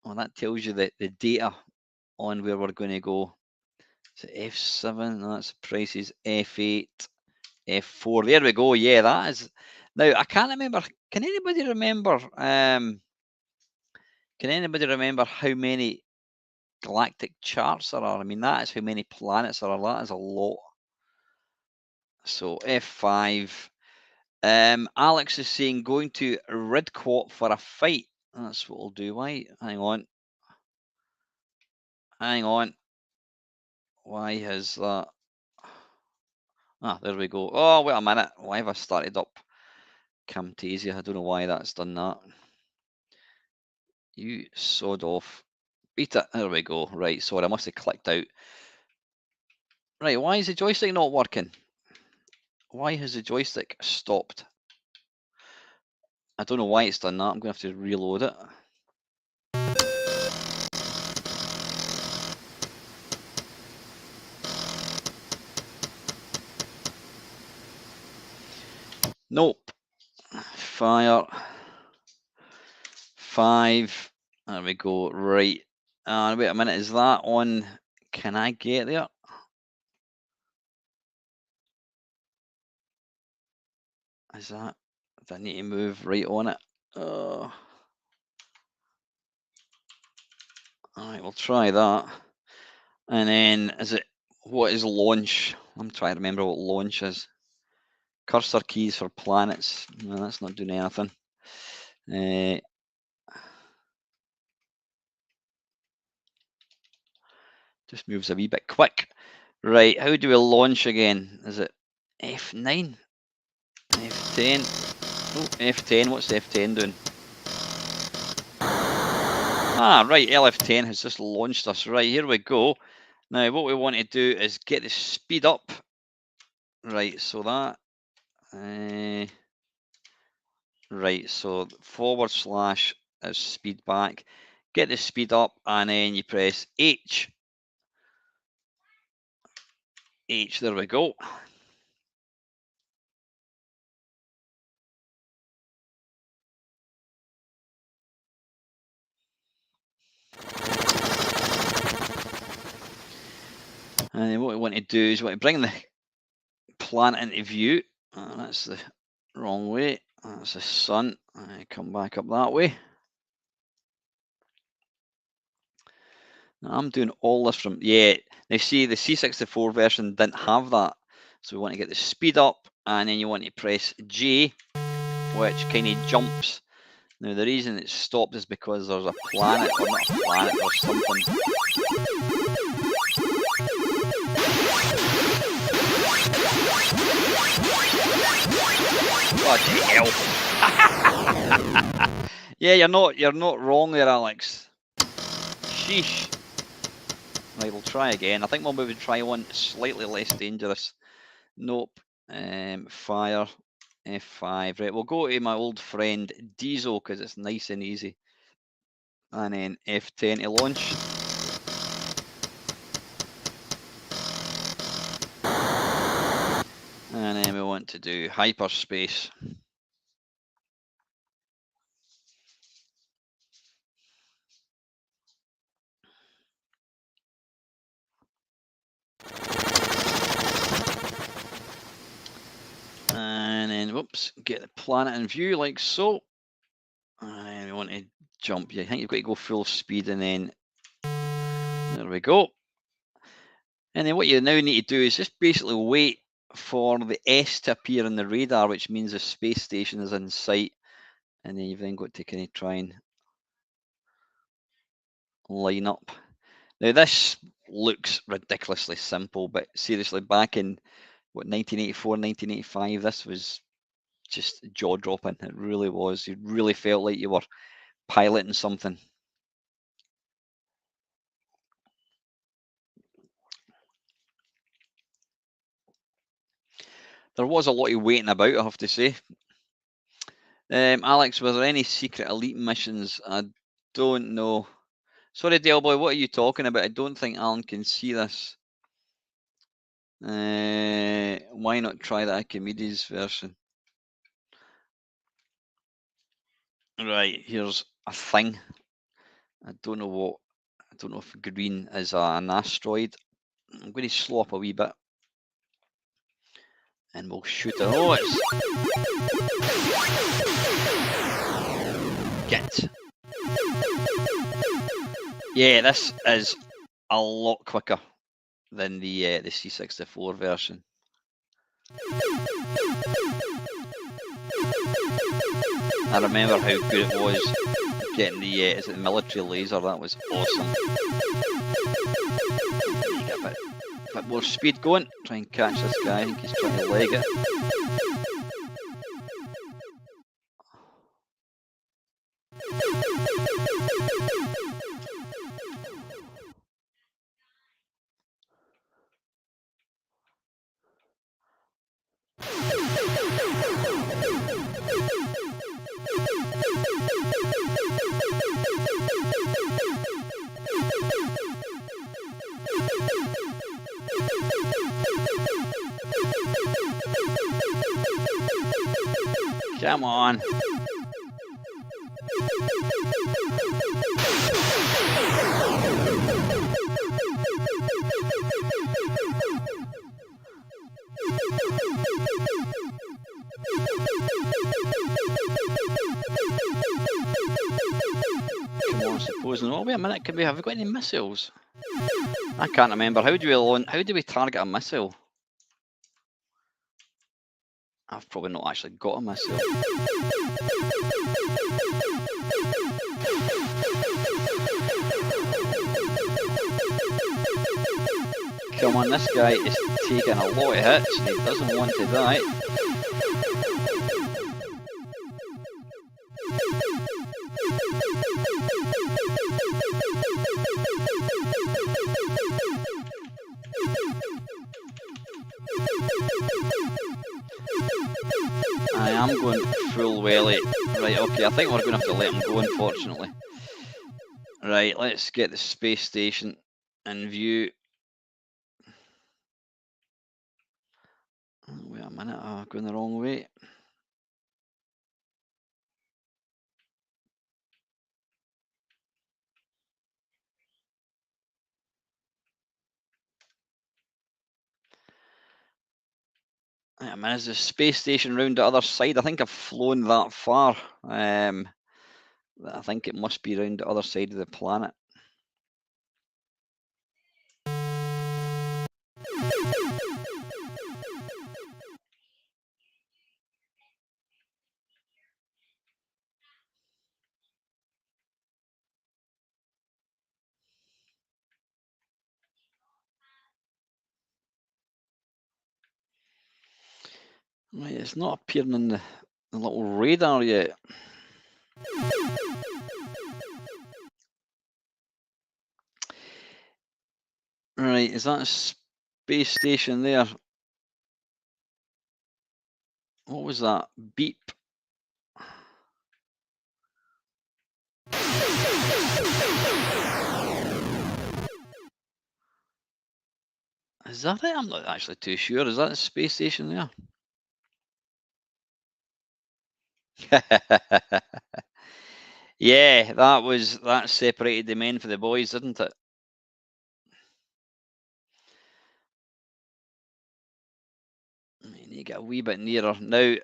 well, that tells you the data on where we're going to go. So F7, that's prices. F8, F4. There we go. Yeah, that is. Now, I can't remember. Can anybody remember? Can anybody remember how many galactic charts there are? I mean, that is how many planets there are. That is a lot. So F5. Alex is saying going to Ridquot for a fight. That's what we'll do. Why? Hang on. Hang on. Why has that? Ah, there we go. Oh, wait a minute. Why have I started up Camtasia? I don't know why that's done that. You sod off. Beat it. There we go. Right, sorry, I must have clicked out. Right, why is the joystick not working? Why has the joystick stopped? I don't know why it's done that. I'm going to have to reload it. Nope. Fire. 5. There we go. Right. Wait a minute. Is that on? Can I get there? Is that? Do I need to move right on it? Alright, we'll try that. And then, is it? What is launch? I'm trying to remember what launch is. Cursor keys for planets. No, that's not doing anything. Just moves a wee bit quick. Right, how do we launch again? Is it F9? F10? Oh, F10, what's F10 doing? Ah, right, LF10 has just launched us. Right, here we go. Now, what we want to do is get the speed up. Right, so that... right, so / is speed back. Get the speed up, and then you press H. H, there we go. And then what we want to do is we want to bring the planet into view. That's the wrong way. That's the sun. Come back up that way. Now I'm doing all this from, yeah, now see the C64 version didn't have that. So we want to get the speed up, and then you want to press J, which kind of jumps. Now the reason it's stopped is because there's a planet, or not a planet, or something. Bloody hell. Yeah, you're not wrong there, Alex. Sheesh. Right, we'll try again. I think we'll maybe try one slightly less dangerous. Nope. Fire. F5. Right, we'll go to my old friend Diesel because it's nice and easy. And then F10 to launch. And then we want to do hyperspace. And then, whoops, get the planet in view like so. And then we want to jump. Yeah, I think you've got to go full speed, and then there we go. And then what you now need to do is just basically wait for the S to appear on the radar, which means the space station is in sight. And then you've then got to kind of try and line up. Now this looks ridiculously simple, but seriously, back in what 1984, 1985, this was just jaw-dropping. It really was. You really felt like you were piloting something. There was a lot of waiting about, I have to say. Alex, were there any secret elite missions? I don't know. Sorry, Delboy, what are you talking about? I don't think Alan can see this. Why not try the Archimedes version? Right, here's a thing. I don't know if green is an asteroid. I'm going to slow up a wee bit. And we'll shoot it. Oh, it's... Get. Yeah, this is a lot quicker than the C64 version. I remember how good it was getting the is it the military laser. That was awesome. Get a bit more speed going. Try and catch this guy. I think he's trying to leg it. Come on. Come on, supposing. Oh, wait a minute. Have we got any missiles? I can't remember. How do we target a missile? I've probably not actually got a missile. Come on, this guy is taking a lot of hits and he doesn't want to die. I am going full welly. Right, okay, I think we're going to have to let him go, unfortunately. Right, let's get the space station in view. Oh, wait a minute, I'm going the wrong way. Wait a minute, is the space station round the other side? I think I've flown that far. I think it must be around the other side of the planet. Right, it's not appearing in the little radar yet. Right, is that a space station there? What was that? Beep. Is that it? I'm not actually too sure. Is that a space station there? Yeah, that separated the men for the boys, didn't it? I need to get a wee bit nearer. Now,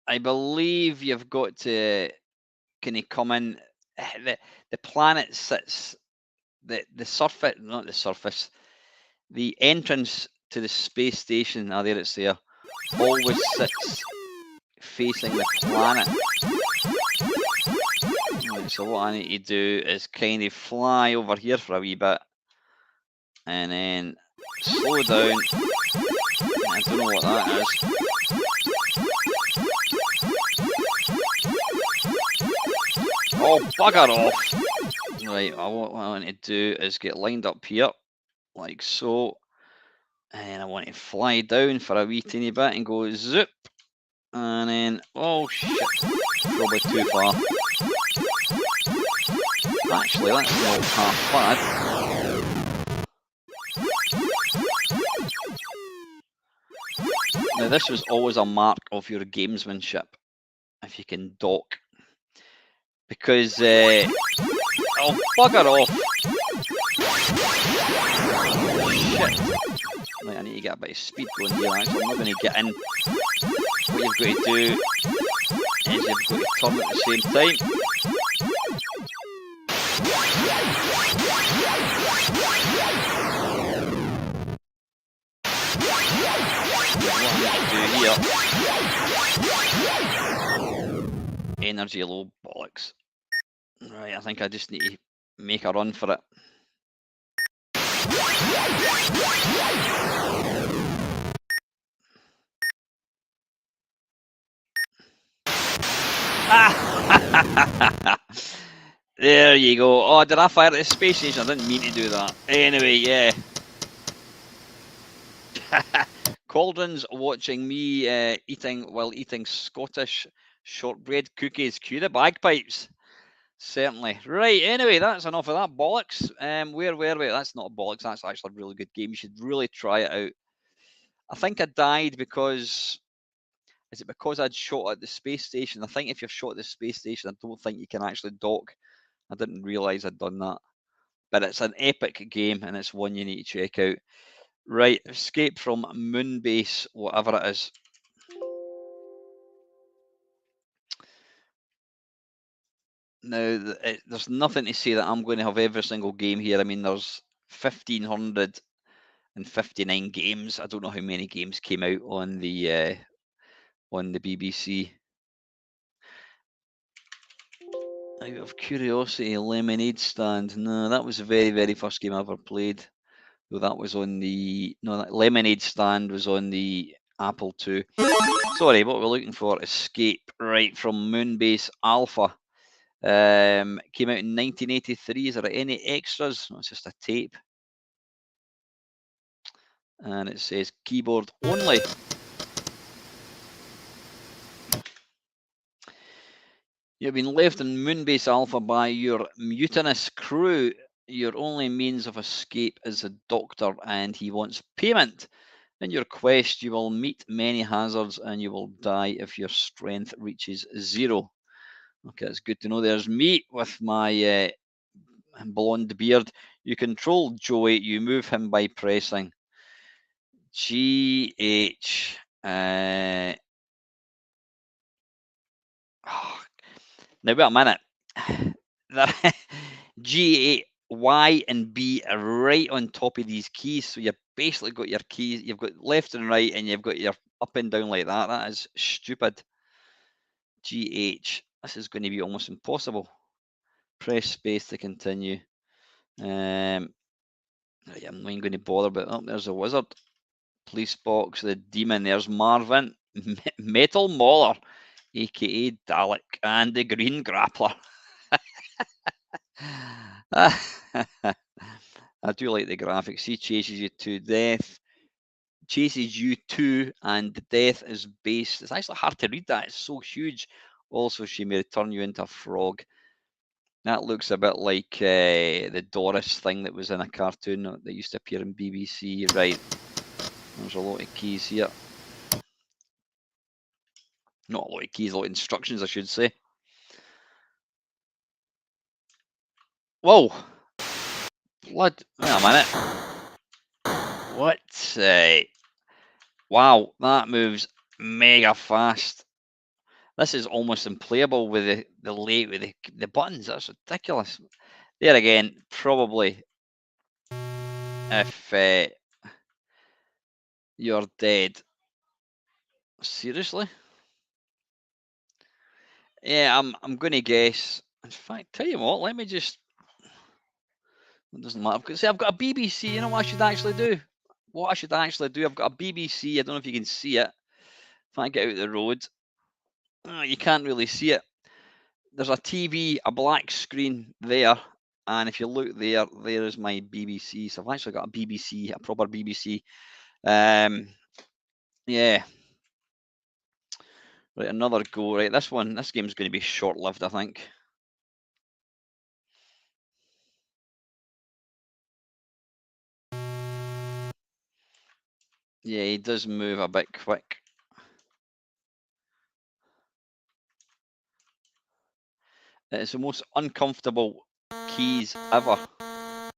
I believe you've got to kind of come in. The planet sits, the surface, not the surface, the entrance to the space station, there it's there, always sits facing the planet. Right, so what I need to do is kind of fly over here for a wee bit and then slow down. I don't know what that is. Oh, bugger off! Right, what I want to do is get lined up here, like so, and I want to fly down for a wee teeny bit and go zip, and then, oh shit, probably too far. Actually, that's not half bad. Now this was always a mark of your gamesmanship, if you can dock. Because, oh bugger off! Shit! Right, I need to get a bit of speed going here, actually. I'm not going to get in. What you've got to do is you've got to turn at the same time. What I need to do here energy low. Bollocks. Right, I think I just need to make a run for it. There you go. Oh, did I fire at the space station? I didn't mean to do that. Anyway, yeah. Cauldron's watching me eating Scottish shortbread cookies. Cue the bagpipes. Certainly. Right, anyway, that's enough of that bollocks. Where were we? That's not bollocks. That's actually a really good game. You should really try it out. I think I died because... Is it because I'd shot at the space station? I think if you're shot at the space station, I don't think you can actually dock. I didn't realise I'd done that. But it's an epic game, and it's one you need to check out. Right, Escape from Moonbase, whatever it is. Now, there's nothing to say that I'm going to have every single game here. I mean, there's 1,559 games. I don't know how many games came out on the BBC. Out of curiosity, Lemonade Stand. No, that was the very, very first game I ever played. Though that was on the... No, that Lemonade Stand was on the Apple II. Sorry, what we're looking for, Escape, right, from Moonbase Alpha. Came out in 1983. Is there any extras? No, it's just a tape. And it says keyboard only. You've been left in Moonbase Alpha by your mutinous crew. Your only means of escape is a doctor, and he wants payment. In your quest, you will meet many hazards, and you will die if your strength reaches 0. Okay, that's good to know. There's me with my blonde beard. You control Joey. You move him by pressing GH. Now, wait a minute. G, Y, and B are right on top of these keys. So you've basically got your keys. You've got left and right, and you've got your up and down like that. That is stupid. GH. This is going to be almost impossible. Press space to continue. I'm not even going to bother, but oh, there's a wizard. Police box, the demon. There's Marvin. Metal Mauler, aka Dalek, and the Green Grappler. I do like the graphics. He chases you to death. Chases you to, and the death is based. It's actually hard to read that. It's so huge. Also, she may turn you into a frog. That looks a bit like the Doris thing that was in a cartoon that used to appear in BBC. Right. There's a lot of keys here. Not a lot of keys, a lot of instructions, I should say. Whoa! Blood. Wait a minute. What? Wow, that moves mega fast. This is almost unplayable with the buttons. That's ridiculous. There again, probably if you're dead. Seriously? Yeah, I'm going to guess. In fact, tell you what, let me just... It doesn't matter. See, I've got a BBC. You know what I should actually do? What I should actually do, I've got a BBC. I don't know if you can see it. If I get out the road, you can't really see it. There's a TV, a black screen there, and if you look there, there is my BBC. So I've actually got a BBC, a proper BBC. Yeah. Right, another go. Right, this game's going to be short-lived, I think. Yeah, he does move a bit quick. It's the most uncomfortable keys ever.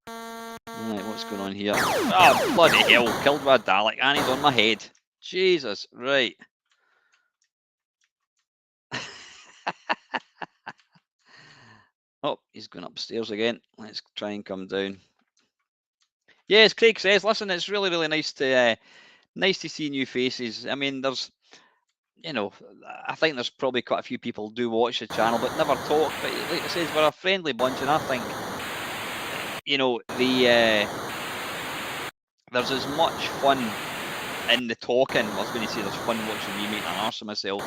Right, what's going on here? Oh, bloody hell, killed by a Dalek, and he's on my head. Jesus, right. Oh, he's going upstairs again. Let's try and come down. Yes, Craig says, listen, it's really, really nice to see new faces. I mean, there's you know, I think there's probably quite a few people do watch the channel but never talk. But like I says, we're a friendly bunch, and I think, you know, there's as much fun in the talking. I was going to say there's fun watching me make an arse of myself.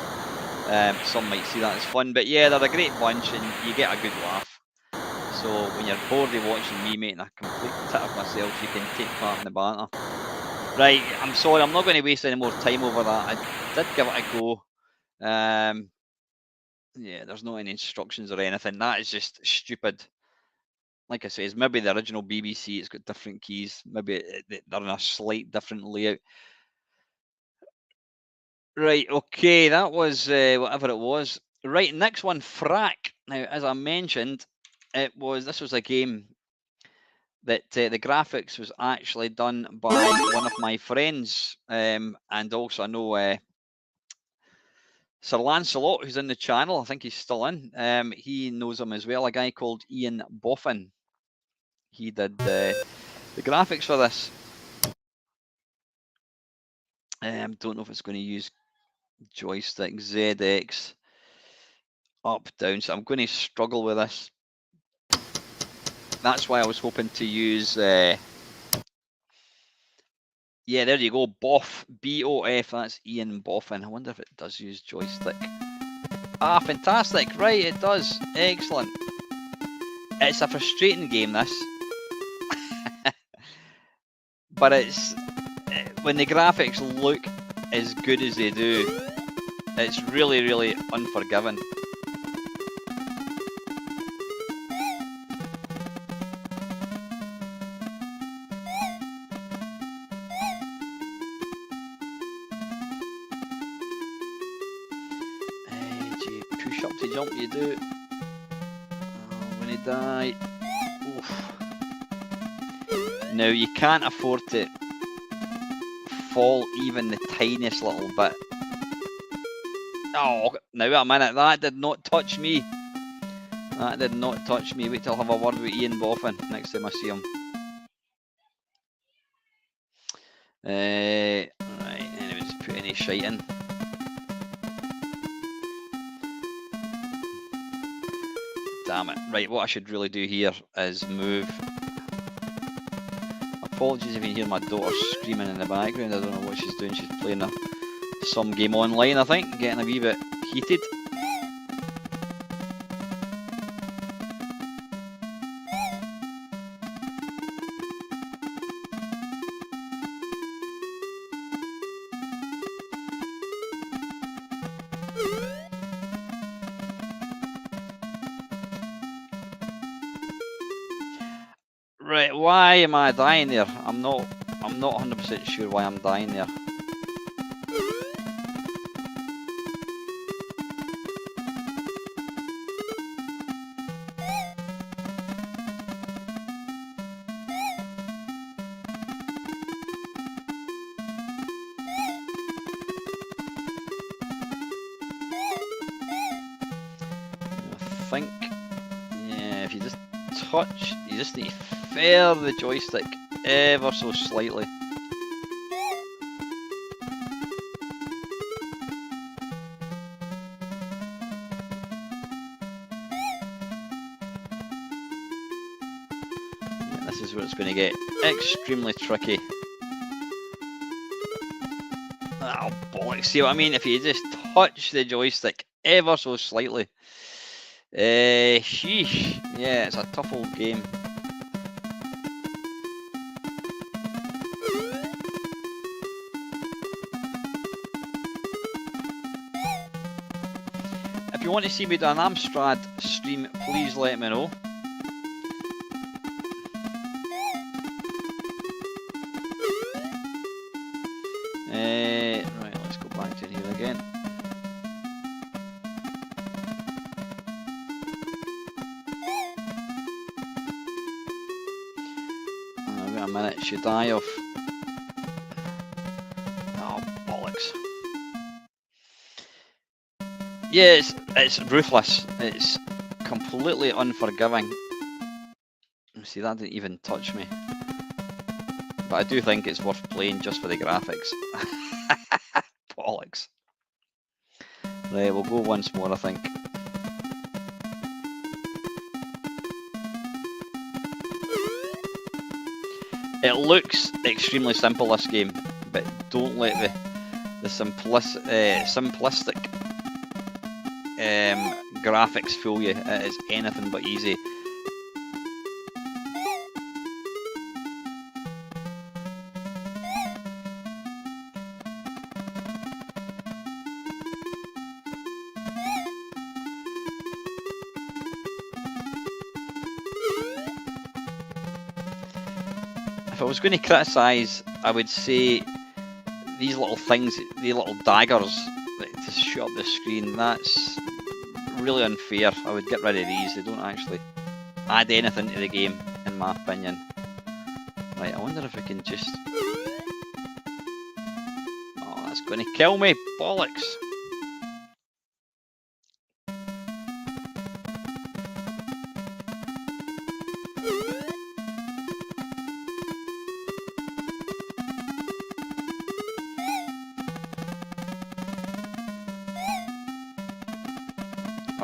Some might see that as fun, but yeah, they're a great bunch and you get a good laugh. So when you're bored of watching me making a complete tit of myself, you can take part in the banter. Right, I'm sorry, I'm not going to waste any more time over that. I did give it a go. Yeah, there's not any instructions or anything. That is just stupid. Like I says, maybe the original BBC, it's got different keys. Maybe they're in a slight different layout. Right, okay, that was whatever it was. Right, next one, Frack. Now, as I mentioned, this was a game that the graphics was actually done by one of my friends, and also I know Sir Lancelot, who's in the channel. I think he's still in. He knows him as well. A guy called Ian Boffin. He did the graphics for this. Don't know if it's going to use joystick, ZX, up, down. So I'm going to struggle with this. That's why I was hoping to use. Yeah, there you go. Boff, B-O-F. That's Ian Boffin. I wonder if it does use joystick. Ah, fantastic. Right, it does. Excellent. It's a frustrating game, this. But it's when the graphics look as good as they do, it's really, really unforgiving. You push up to jump, you do. Oh, when you die. Oof. Now, you can't afford to fall even the tiniest little bit. Oh, now a minute, that did not touch me. That did not touch me. Wait till I have a word with Ian Boffin next time I see him. Right, anyway, just put any shite in. Damn it. Right, what I should really do here is move. Apologies if you hear my daughter screaming in the background. I don't know what she's doing. She's playing some game online, I think, getting a wee bit heated. Right, why am I dying there? I'm not 100% sure why I'm dying there. I think, yeah, if you just touch, you just need to feather the joystick ever so slightly. Yeah, this is where it's going to get extremely tricky. Oh, bollocks. See what I mean? If you just touch the joystick ever so slightly. Sheesh. Yeah, it's a tough old game. If you want to see me do an Amstrad stream, please let me know. Right, let's go back to here again. Wait a minute, should I have? Oh, bollocks. Yeah, it's ruthless. It's completely unforgiving. See, that didn't even touch me. But I do think it's worth playing just for the graphics. Bollocks. Right, we'll go once more, I think. It looks extremely simple, this game, but don't let the simplistic graphics fool you. It is anything but easy. If I was going to criticise, I would say these little things, the little daggers to shoot up the screen, that's really unfair. I would get rid of these. They don't actually add anything to the game, in my opinion. Right, I wonder if I can just... Oh, that's going to kill me. Bollocks.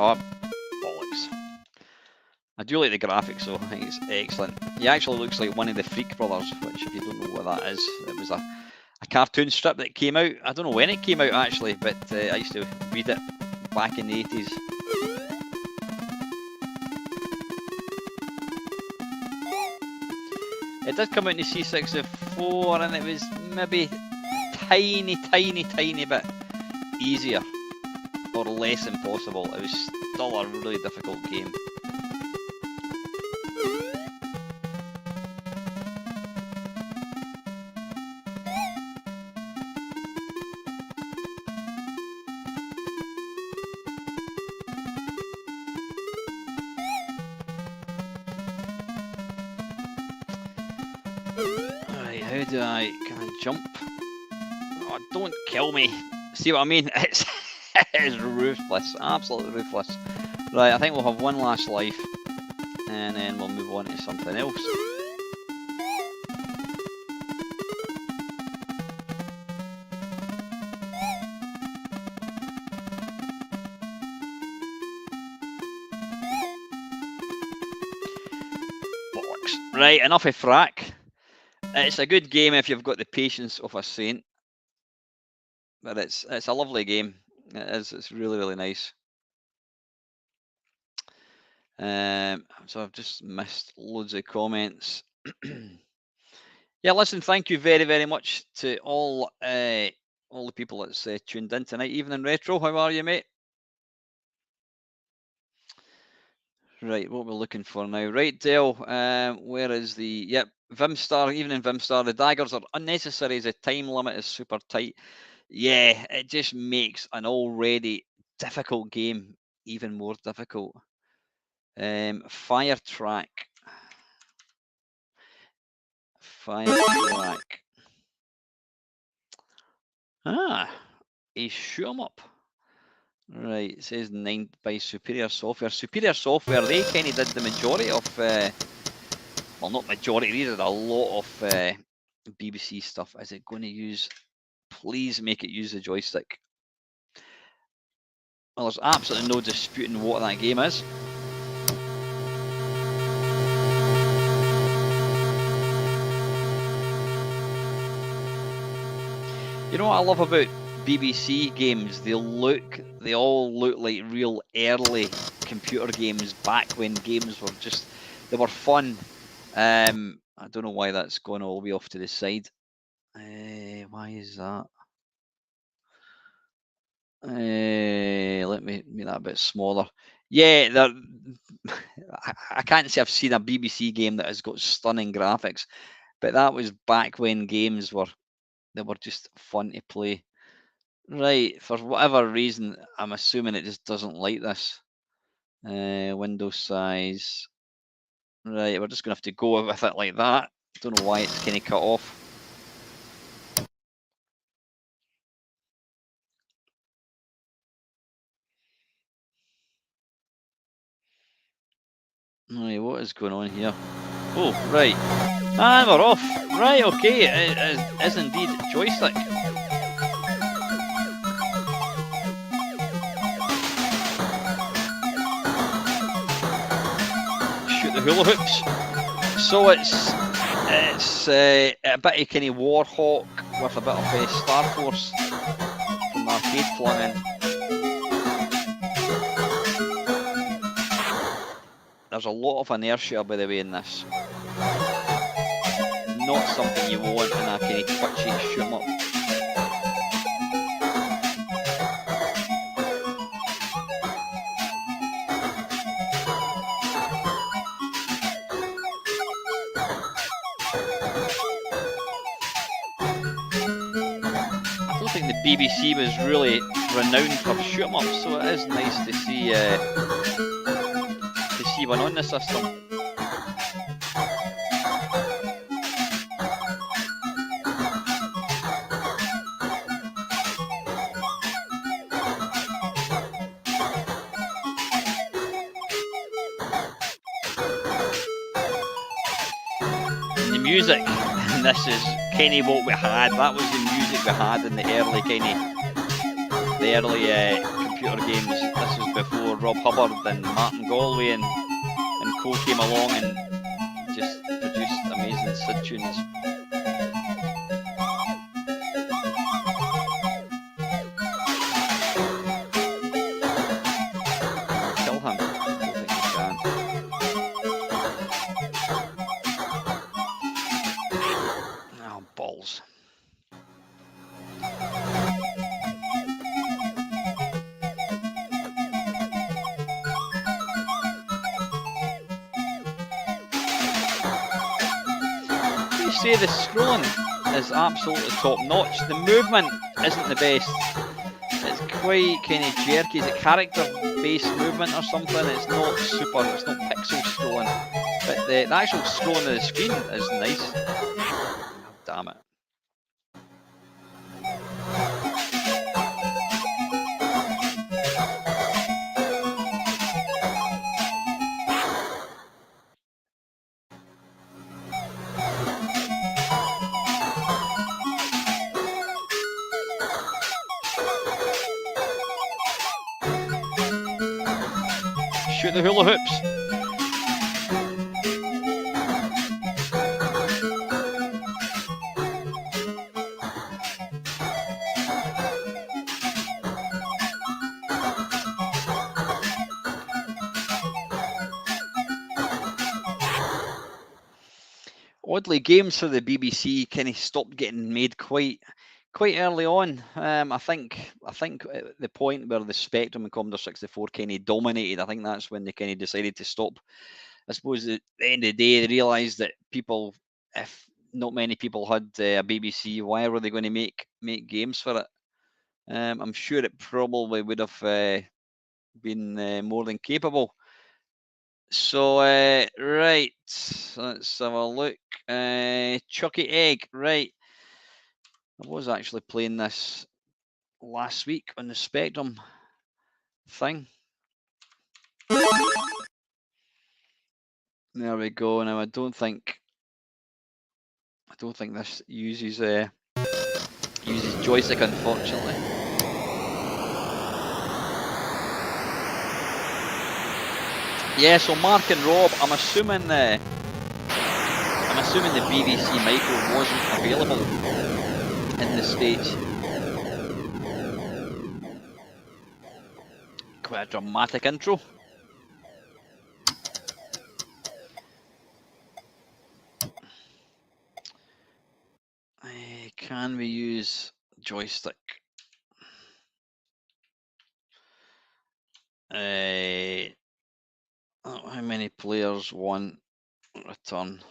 Oh, bollocks. I do like the graphics though, I think it's excellent. He actually looks like one of the Freak brothers, which if you don't know what that is, it was a cartoon strip that came out. I don't know when it came out actually, but I used to read it back in the 80s. It did come out in the C64 and it was maybe tiny bit easier. Or less impossible. It was still a really difficult game. Right, how do can I jump? Oh, don't kill me. See what I mean? It is ruthless, absolutely ruthless. Right, I think we'll have one last life, and then we'll move on to something else. Bollocks. Right, enough of Frack. It's a good game if you've got the patience of a saint, but it's a lovely game. It is. It's really nice. So I've just missed loads of comments. Yeah, listen, thank you very much to all the people that's tuned in tonight. Evening Retro, how are you, mate? Right, what we're looking for now. Right, Dale, where is the... Yep, Vimstar, Evening Vimstar. The daggers are unnecessary as the time limit is super tight. Yeah, it just makes an already difficult game even more difficult. Fire Track. Ah, a shoot 'em up. Right, it says 9 by Superior Software. Superior Software, they kind of did the majority of, well, not majority, they did a lot of BBC stuff. Is it going to use, please make it use the joystick. Well, there's absolutely no disputing what that game is. You know what I love about BBC games? They all look like real early computer games back when games were just, they were fun. I don't know why that's going all the way off to the side. Why is that? Let me make that a bit smaller. Yeah, I can't say I've seen a BBC game that has got stunning graphics, but that was back when games were, they were just fun to play. Right, for whatever reason, I'm assuming it just doesn't like this. Window size. Right, we're just going to have to go with it like that. Don't know why it's kind of cut off. Right, what is going on here? Oh, right. And we're off. Right, okay, it is indeed joystick. hula hoops. So it's a bit of kind of Warhawk with a bit of Star Force from the arcade flung in. There's a lot of inertia, by the way, in this. Not something you want in a kind of twitchy shoot 'em up. I don't think the BBC was really renowned for shoot 'em ups, so it is nice to see one on the system. The music, and this is kind of what we had. That was the music we had in the early computer games. This was before Rob Hubbard and Martin Galway and co came along and just produced amazing SID tunes. Kill him. I don't think you can. Oh, balls. Say the scrolling is absolutely top notch. The movement isn't the best. It's quite kind of jerky. Is it character-based movement or something? It's not super. It's not pixel scrolling. But the actual scrolling of the screen is nice. Oh, damn it. Shoot the hula hoops. Oddly, games for the BBC kind of stopped getting made quite early on. I think at the point where the Spectrum and Commodore 64 kind of dominated, I think that's when they kind of decided to stop. I suppose at the end of the day, they realised that people, if not many people had a BBC, why were they going to make games for it? I'm sure it probably would have been more than capable. So, right, let's have a look. Chucky Egg, right. I was actually playing this last week on the Spectrum thing. There we go. Now I don't think this uses joystick, unfortunately. Yeah, so Mark and Rob, I'm assuming the BBC micro wasn't available in the States. Quite a dramatic intro. Can we use joystick? How many players? One. Return.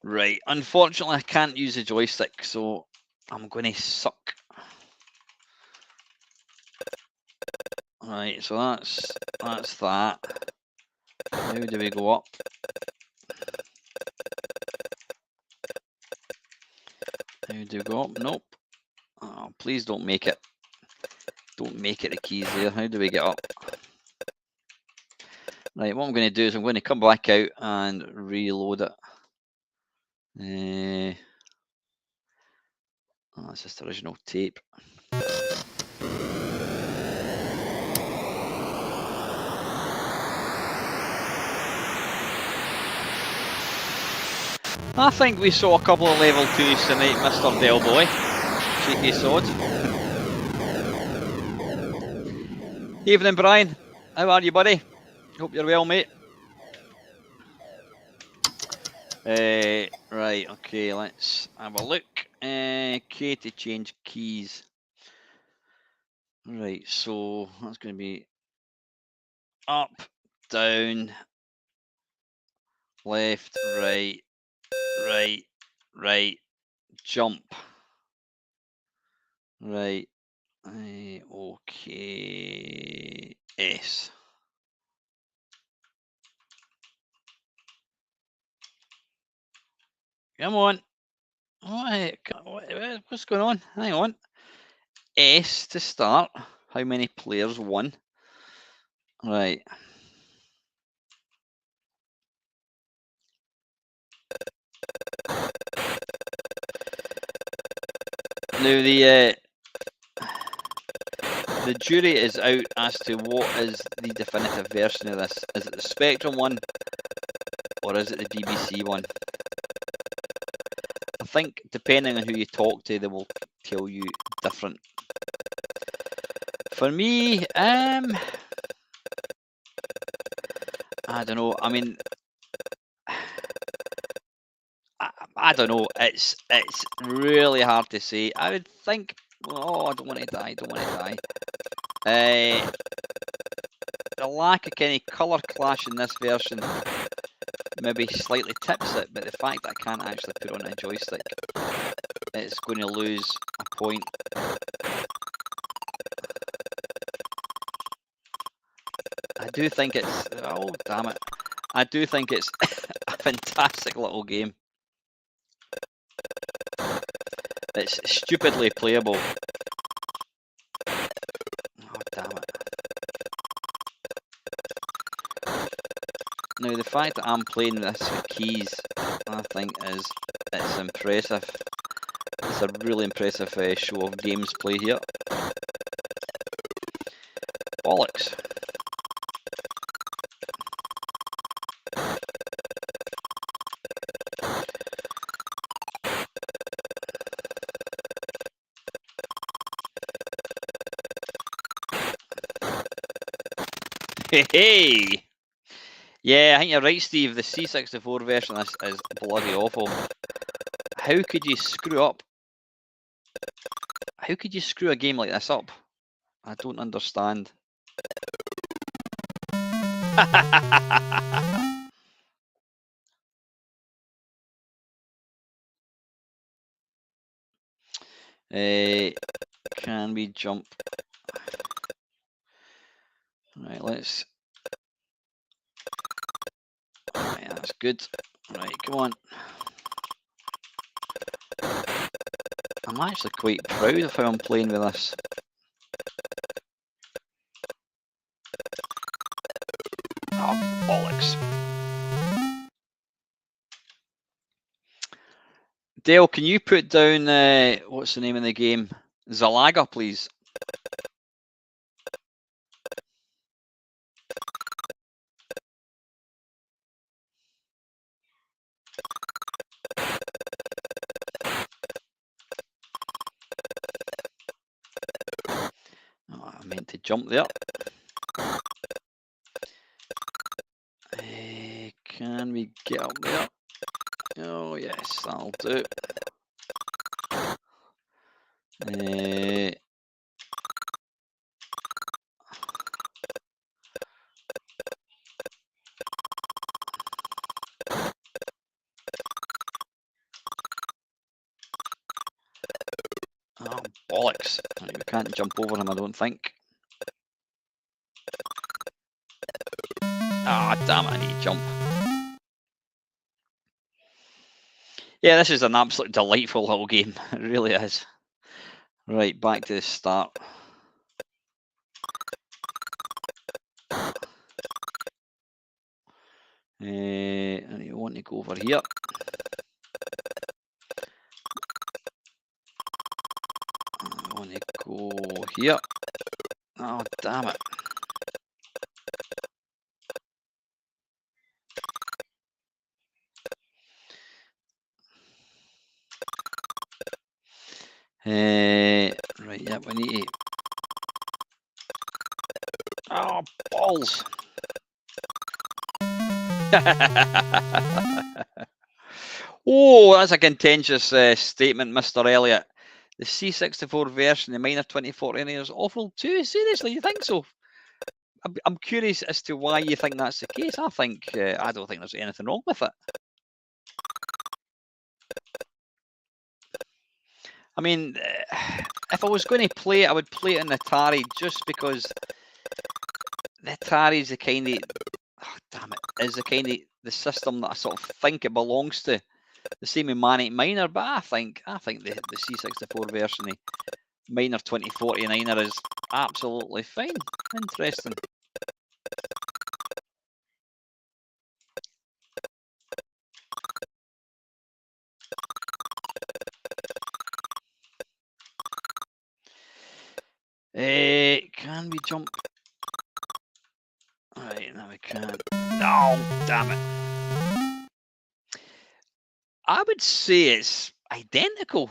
Right. Unfortunately, I can't use a joystick, so I'm going to suck. Right. So that's that. How do we go up? How do we go up? Nope. Oh, please don't make it. Don't make it the keys there. How do we get up? Right, what I'm going to do is I'm going to come back out and reload it. Oh, that's just original tape. I think we saw a couple of level 2s tonight, Mr. Del Boy. Cheeky sod. Evening, Brian. How are you, buddy? Hope you're well, mate. Right, okay, let's have a look. K to change keys. Right, so that's going to be up, down, left, right, right, jump. Right, okay, S. Come on. What's going on? Hang on. S to start. How many players? 1. Right. Now the jury is out as to what is the definitive version of this. Is it the Spectrum one or is it the BBC one? I think depending on who you talk to, they will tell you different. For me, I don't know. I mean, I don't know. It's really hard to say. I would think. Oh, I don't want to die. Don't want to die. The lack of any colour clash in this version maybe slightly tips it, but the fact that I can't actually put on a joystick, it's going to lose a point. I do think it's, oh damn it, I do think it's a fantastic little game. It's stupidly playable. Oh damn it. Now the fact that I'm playing this with keys, I think it's impressive. It's a really impressive show of gameplay here. Bollocks. Hey! Yeah, I think you're right, Steve. The C64 version is bloody awful. How could you screw up? How could you screw a game like this up? I don't understand. Can we jump? Right, let's. Right, that's good. Right, come on. I'm actually quite proud of how I'm playing with this. Oh, bollocks. Dale, can you put down, what's the name of the game? Zalaga, please. Oh, I meant to jump there. Can we get up there? Oh yes, that'll do. Oh, bollocks. Right, we can't jump over him, I don't think. Ah, damn it, I need to jump. Yeah, this is an absolute delightful little game. It really is. Right, back to the start. I want to go over here. I want to go here. Oh, damn it. Right, yeah, we need to... Oh, balls! Oh, that's a contentious statement, Mr. Elliott. The C64 version, the Miner 2049 is awful too. Seriously, you think so? I'm curious as to why you think that's the case. I don't think there's anything wrong with it. I mean, if I was going to play it, I would play it on Atari just because the Atari is the kind of, oh, damn it, is the kind of the system that I sort of think it belongs to. The same with Manic Miner, but I think the C64 version of Miner 2049 is absolutely fine. Interesting. Can we jump? Right, no, we can't. No, damn it. I would say it's identical.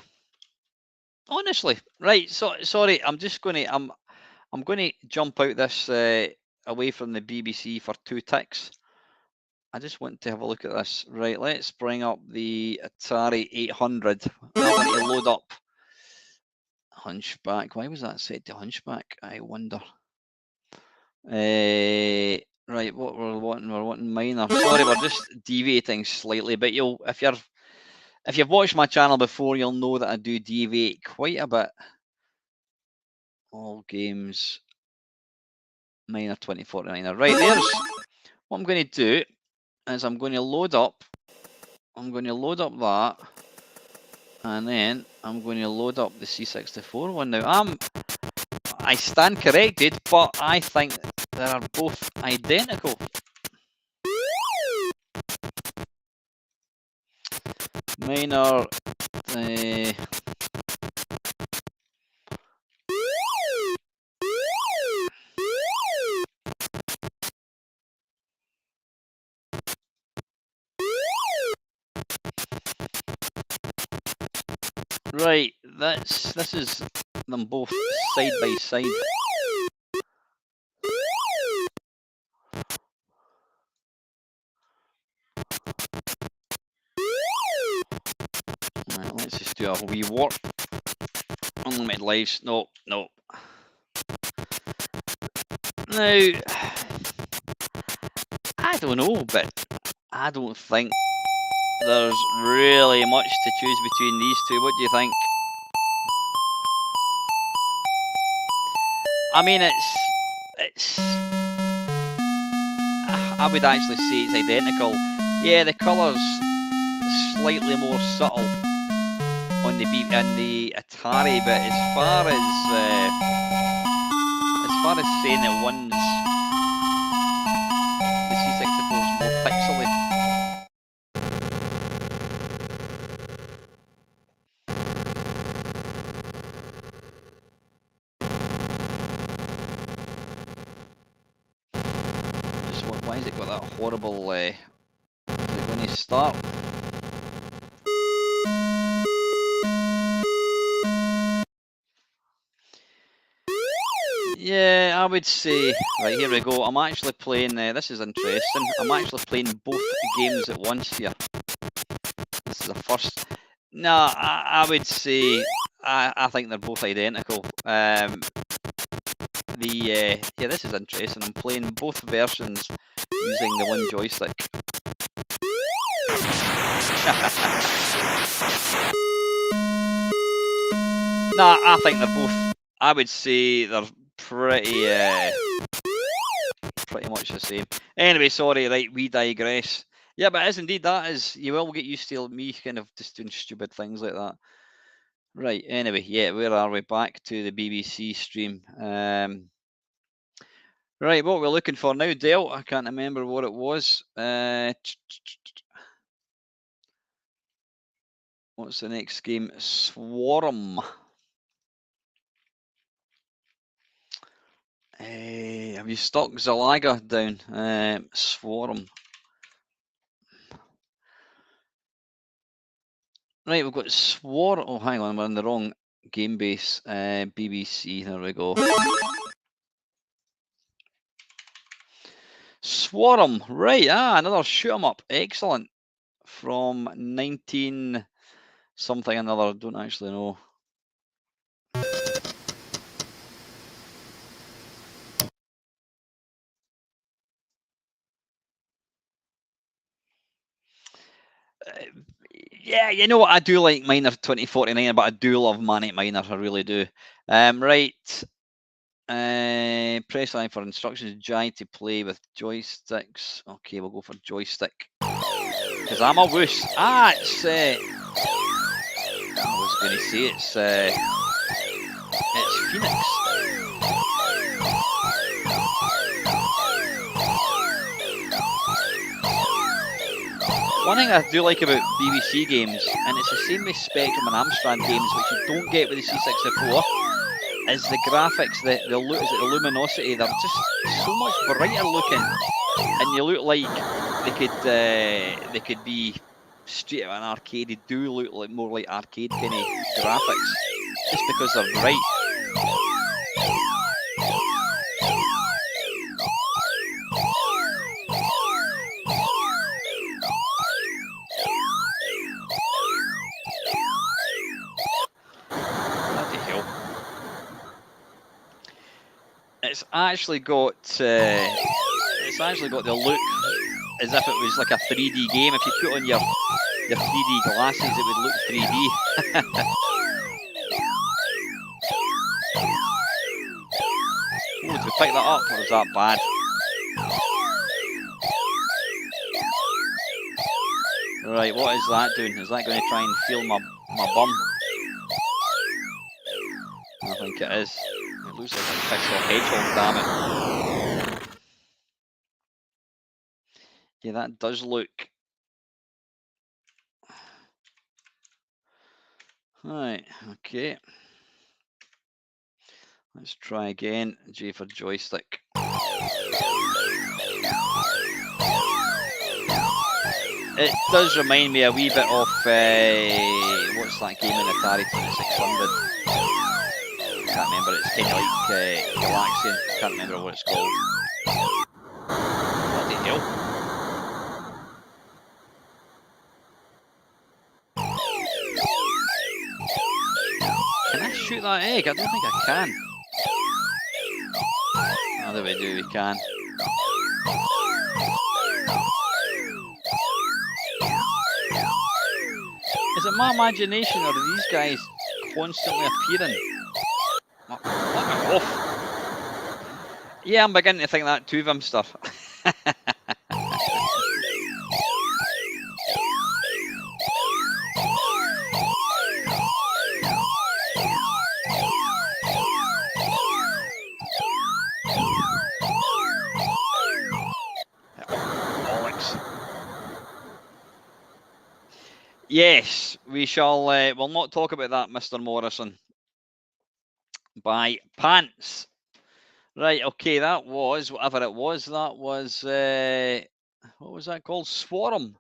Honestly, right? So sorry, I'm going to jump out this away from the BBC for 2 ticks. I just want to have a look at this. Right, let's bring up the Atari 800. I want to load up Hunchback. Why was that set to Hunchback? I wonder. Right, what we're wanting Miner. Sorry, we're just deviating slightly, but if you've watched my channel before, you'll know that I do deviate quite a bit. All games, Miner 2049. Right, there's what I'm going to do is I'm going to load up that, and then I'm going to load up the C64 one. Now I stand corrected, but I think they are both identical. Miner right, this is them both side by side. Right, let's just do a wee warp. Unlimited lives. No. Now, I don't know, but I don't think there's really much to choose between these two. What do you think? I mean, it's. I would actually say it's identical. Yeah, the colours slightly more subtle on the Atari, but as far as saying that one's the C64 is more pixely. Why has it got that horrible? Is it going to start? Yeah, I would say. Right, here we go. I'm actually playing. This is interesting. I'm actually playing both games at once here. This is a first. No, I would say I think they're both identical. Yeah, this is interesting. I'm playing both versions using the one joystick. No, I think they're both. I would say they're pretty much the same. Anyway, sorry. Right, we digress. Yeah, but as indeed that is. You will get used to me kind of just doing stupid things like that. Right. Anyway, yeah. Where are we? Back to the BBC stream. Right, what we're looking for now, Dale. I can't remember what it was. What's the next game? Swarm. Have you stuck Zalaga down? Swarm. Right, we've got Swarm. Oh, hang on, we're in the wrong. Game base, BBC. There we go. Swarm, right? Another shoot 'em up. Excellent. From 19 something another. Don't actually know. Yeah, you know what? I do like Miner 2049, but I do love Mamemeister. I really do. Right. Press line for instructions. Jai to play with joysticks. Okay, we'll go for joystick. Because I'm a wuss. It's. I was going to say it's Phoenix. One thing I do like about BBC games, and it's the same with Spectrum and Amstrad games, which you don't get with the C64, is the graphics, the luminosity. They're just so much brighter looking, and you look like they could be straight out of an arcade. They do look like more like arcade kind of graphics, just because they're bright. It's actually got the look as if it was like a 3D game. If you put on your 3D glasses, it would look 3D. Oh, did we pick that up, or was that bad? Right, what is that doing? Is that going to try and feel my bum? I think it is. It looks like a pixel hedgehog, damn it. Yeah, that does look. Right, okay. Let's try again. J for joystick. It does remind me a wee bit of what's that game in Atari 2600? Can't remember. It's kind of like Galaxian. Can't remember what it's called. Bloody hell! Can I shoot that egg? I don't think I can. Oh, there we do. We can. Is it my imagination, or are these guys constantly appearing? Let me off. Yeah, I'm beginning to think that too, Vim stuff. Yes, we shall. We'll not talk about that, Mr. Morrison. By pants. Right, okay, that was whatever it was. That was what was that called? Swarm.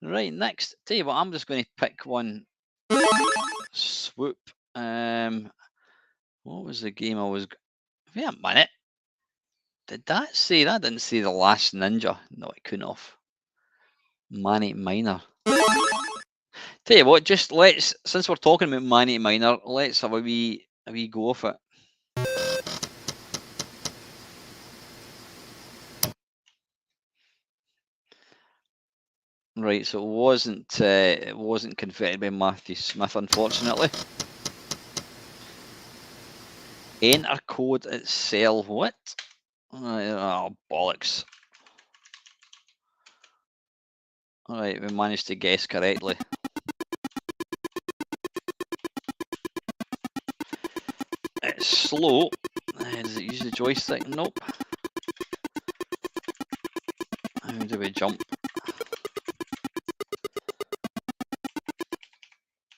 Right, next. Tell you what, I'm just going to pick one. Swoop. What was the game I was? Wait a minute. Did that say that? Didn't say The Last Ninja. No, it couldn't have. Mamemeister. Tell you what, just let's, since we're talking about Mamemeister, let's have a wee go of it. Right, so it wasn't confetted by Matthew Smith, unfortunately. Enter code itself. What? Oh, bollocks. Alright, we managed to guess correctly. It's slow. Does it use the joystick? Nope. How do we jump?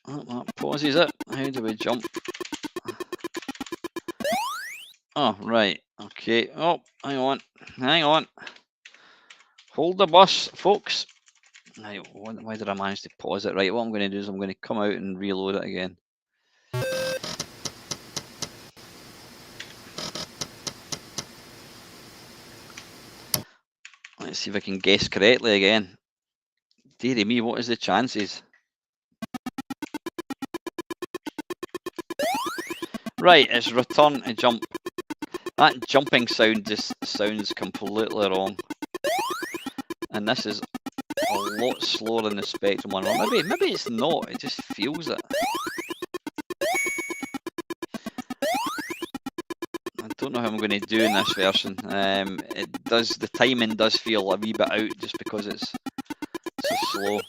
Oh, that pauses it. How do we jump? Oh, right. Okay. Oh, hang on. Hang on. Hold the bus, folks. Right, why did I manage to pause it? Right, what I'm going to do is I'm going to come out and reload it again. Let's see if I can guess correctly again. Dearie me, what is the chances? Right, it's return to jump. That jumping sound just sounds completely wrong. And this is a lot slower than the Spectrum one. Or maybe it's not, it just feels it. I don't know how I'm going to do in this version. The timing does feel a wee bit out just because it's so slow.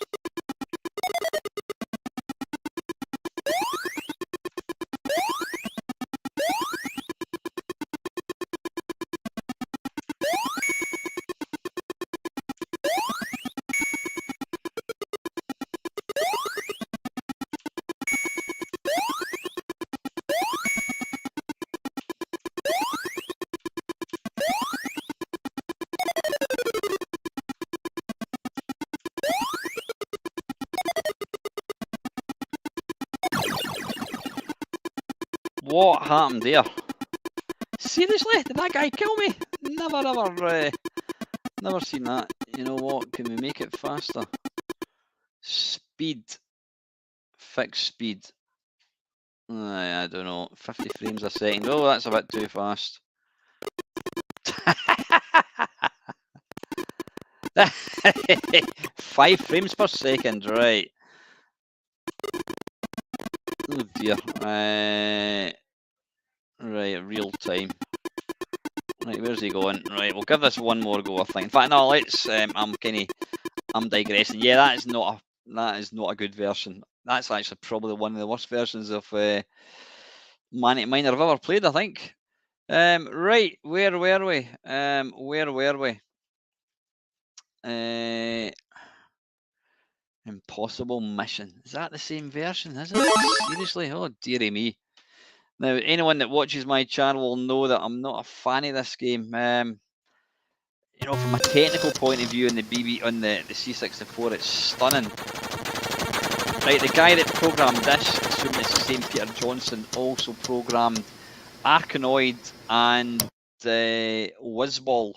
What happened there? Seriously? Did that guy kill me? Never seen that. You know what? Can we make it faster? Speed. Fix speed. I don't know. 50 frames a second. Oh, that's a bit too fast. 5 frames per second, right. Oh dear. Right, real time. Right, where's he going? Right, we'll give this one more go, I think. In fact, no, let's. I'm digressing. Yeah, that is not a good version. That's actually probably one of the worst versions of Manic Miner I've ever played, I think. Right, where were we? Impossible Mission. Is that the same version? Is it? Seriously? Oh, dearie me. Now, anyone that watches my channel will know that I'm not a fan of this game. You know, from a technical point of view, on the C64, it's stunning. Right, the guy that programmed this, assuming it's the same Peter Johnson, also programmed Arkanoid and Whizball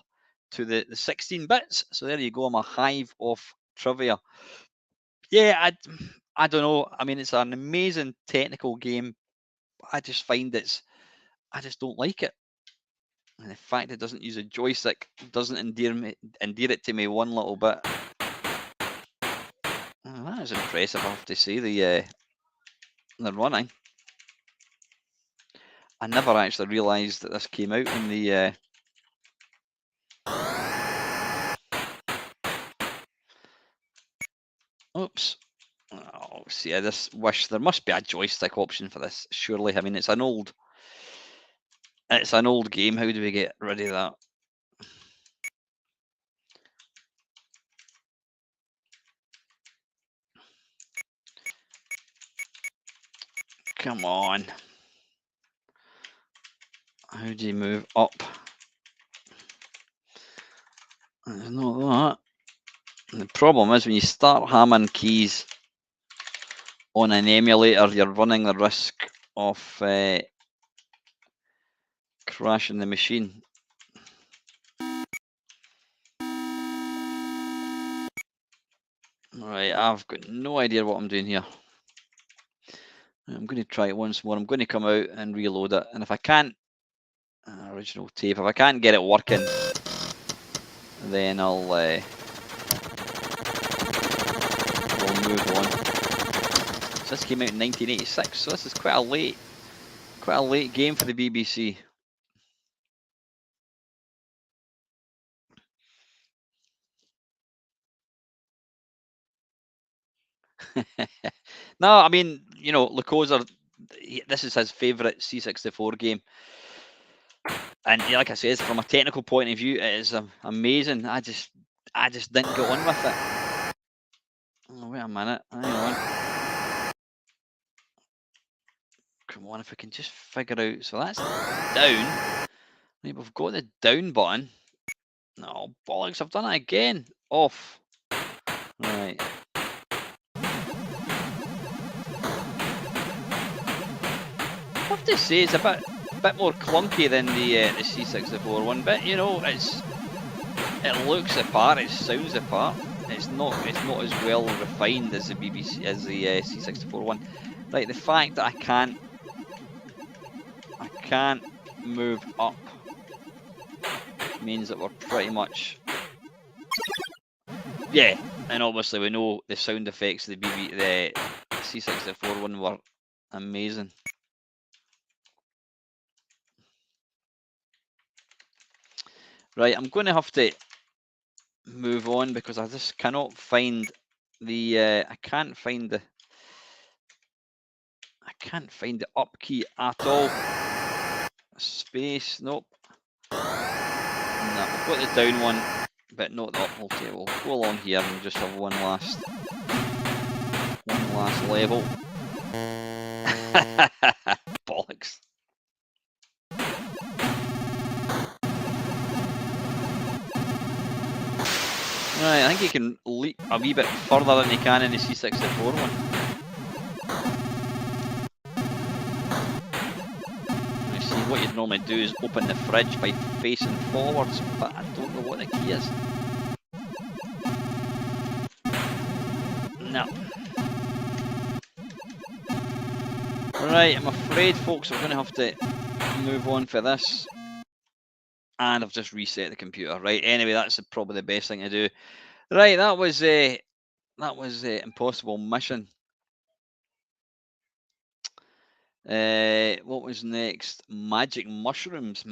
to the 16 bits. So there you go. I'm a hive of trivia. Yeah, I don't know. I mean, it's an amazing technical game. I just find I just don't like it. And the fact it doesn't use a joystick doesn't endear it to me one little bit. Oh, that is impressive, I have to say, the running. I never actually realised that this came out in the... Oops. Oh, see, I just wish there must be a joystick option for this, surely. I mean, it's an old game. How do we get rid of that? Come on. How do you move up? There's not that. And the problem is when you start hammering keys on an emulator, you're running the risk of crashing the machine. Right, I've got no idea what I'm doing here. I'm going to try it once more. I'm going to come out and reload it, and if I can't, original tape, if I can't get it working, then I'll we'll move on. So this came out in 1986, so this is quite a late game for the BBC. No, I mean, you know, Lucosa, this is his favourite C64 game. And like I said, from a technical point of view, it is amazing. I just didn't get on with it. Oh, wait a minute. Hang on. Come on, if we can just figure out. So that's down. Right, we've got the down button. No, bollocks, I've done it again. Off. Right. I have to say, it's a bit more clunky than the C64 one, but you know, it's It looks the part, it sounds the part. It's not as well refined as the BBC, as the C64 one. Like the fact that I can't move up means that we're pretty much, yeah. And obviously we know the sound effects of the C64 one were amazing. Right, I'm going to have to move on because I just cannot find the I can't find the up key at all. Space, nope. No, we've got the down one, but not the up. Okay, we'll go along here and just have one last level. Bollocks. Right, I think you can leap a wee bit further than you can in the C64 one. I see what you'd normally do is open the fridge by facing forwards, but I don't know what the key is. No. Right, I'm afraid, folks, we're going to have to move on for this. And I've just reset the computer. Right, anyway, that's probably the best thing to do. Right, that was Impossible Mission. What was next? Magic Mushrooms.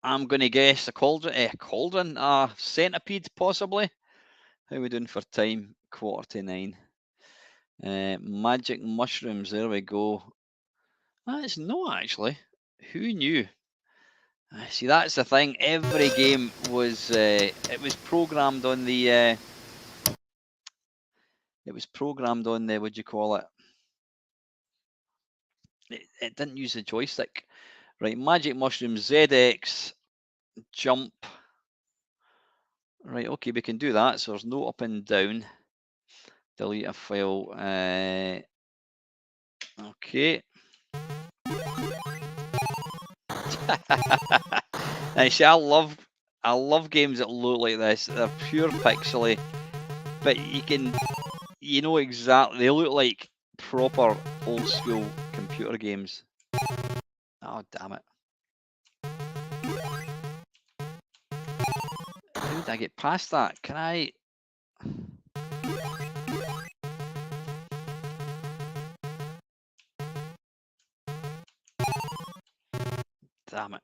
I'm going to guess a cauldron, centipede, possibly. How are we doing for time? 8:45. Magic Mushrooms, there we go. It's not actually. Who knew? See, that's the thing. Every game was it was programmed on the what do you call it? It didn't use the joystick. Right, Magic Mushrooms, ZX, jump. Right, okay, we can do that. So there's no up and down. Delete a file. Okay. And see, I love games that look like this. They're pure pixely, but you know exactly, they look like proper old school computer games. Oh, damn it. How did I get past that? Can I? Damn it.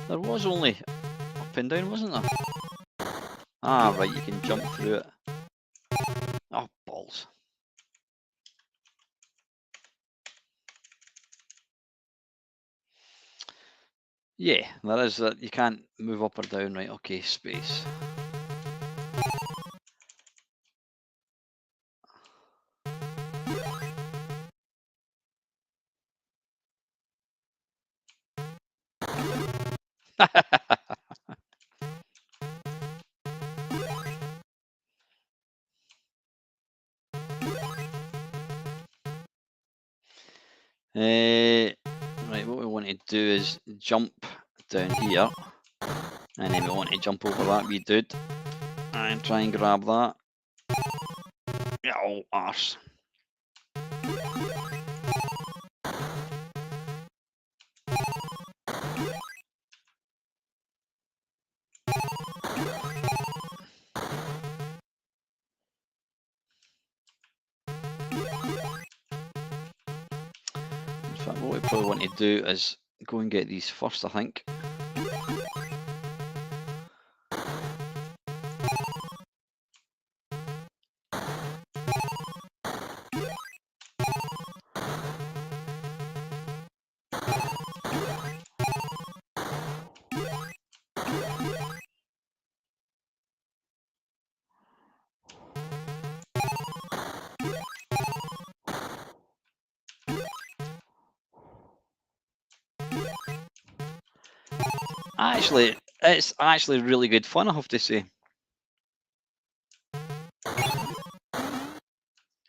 There was only up and down, wasn't there? Ah, right, you can jump through it. Oh, balls. Yeah, there is that. You can't move up or down, right? Okay, space. Right, what we want to do is jump down here, and then we want to jump over that wee dude and try and grab that. Oh, arse. In fact, what we probably want to do is go and get these first, I think. Actually, it's actually really good fun, I have to say.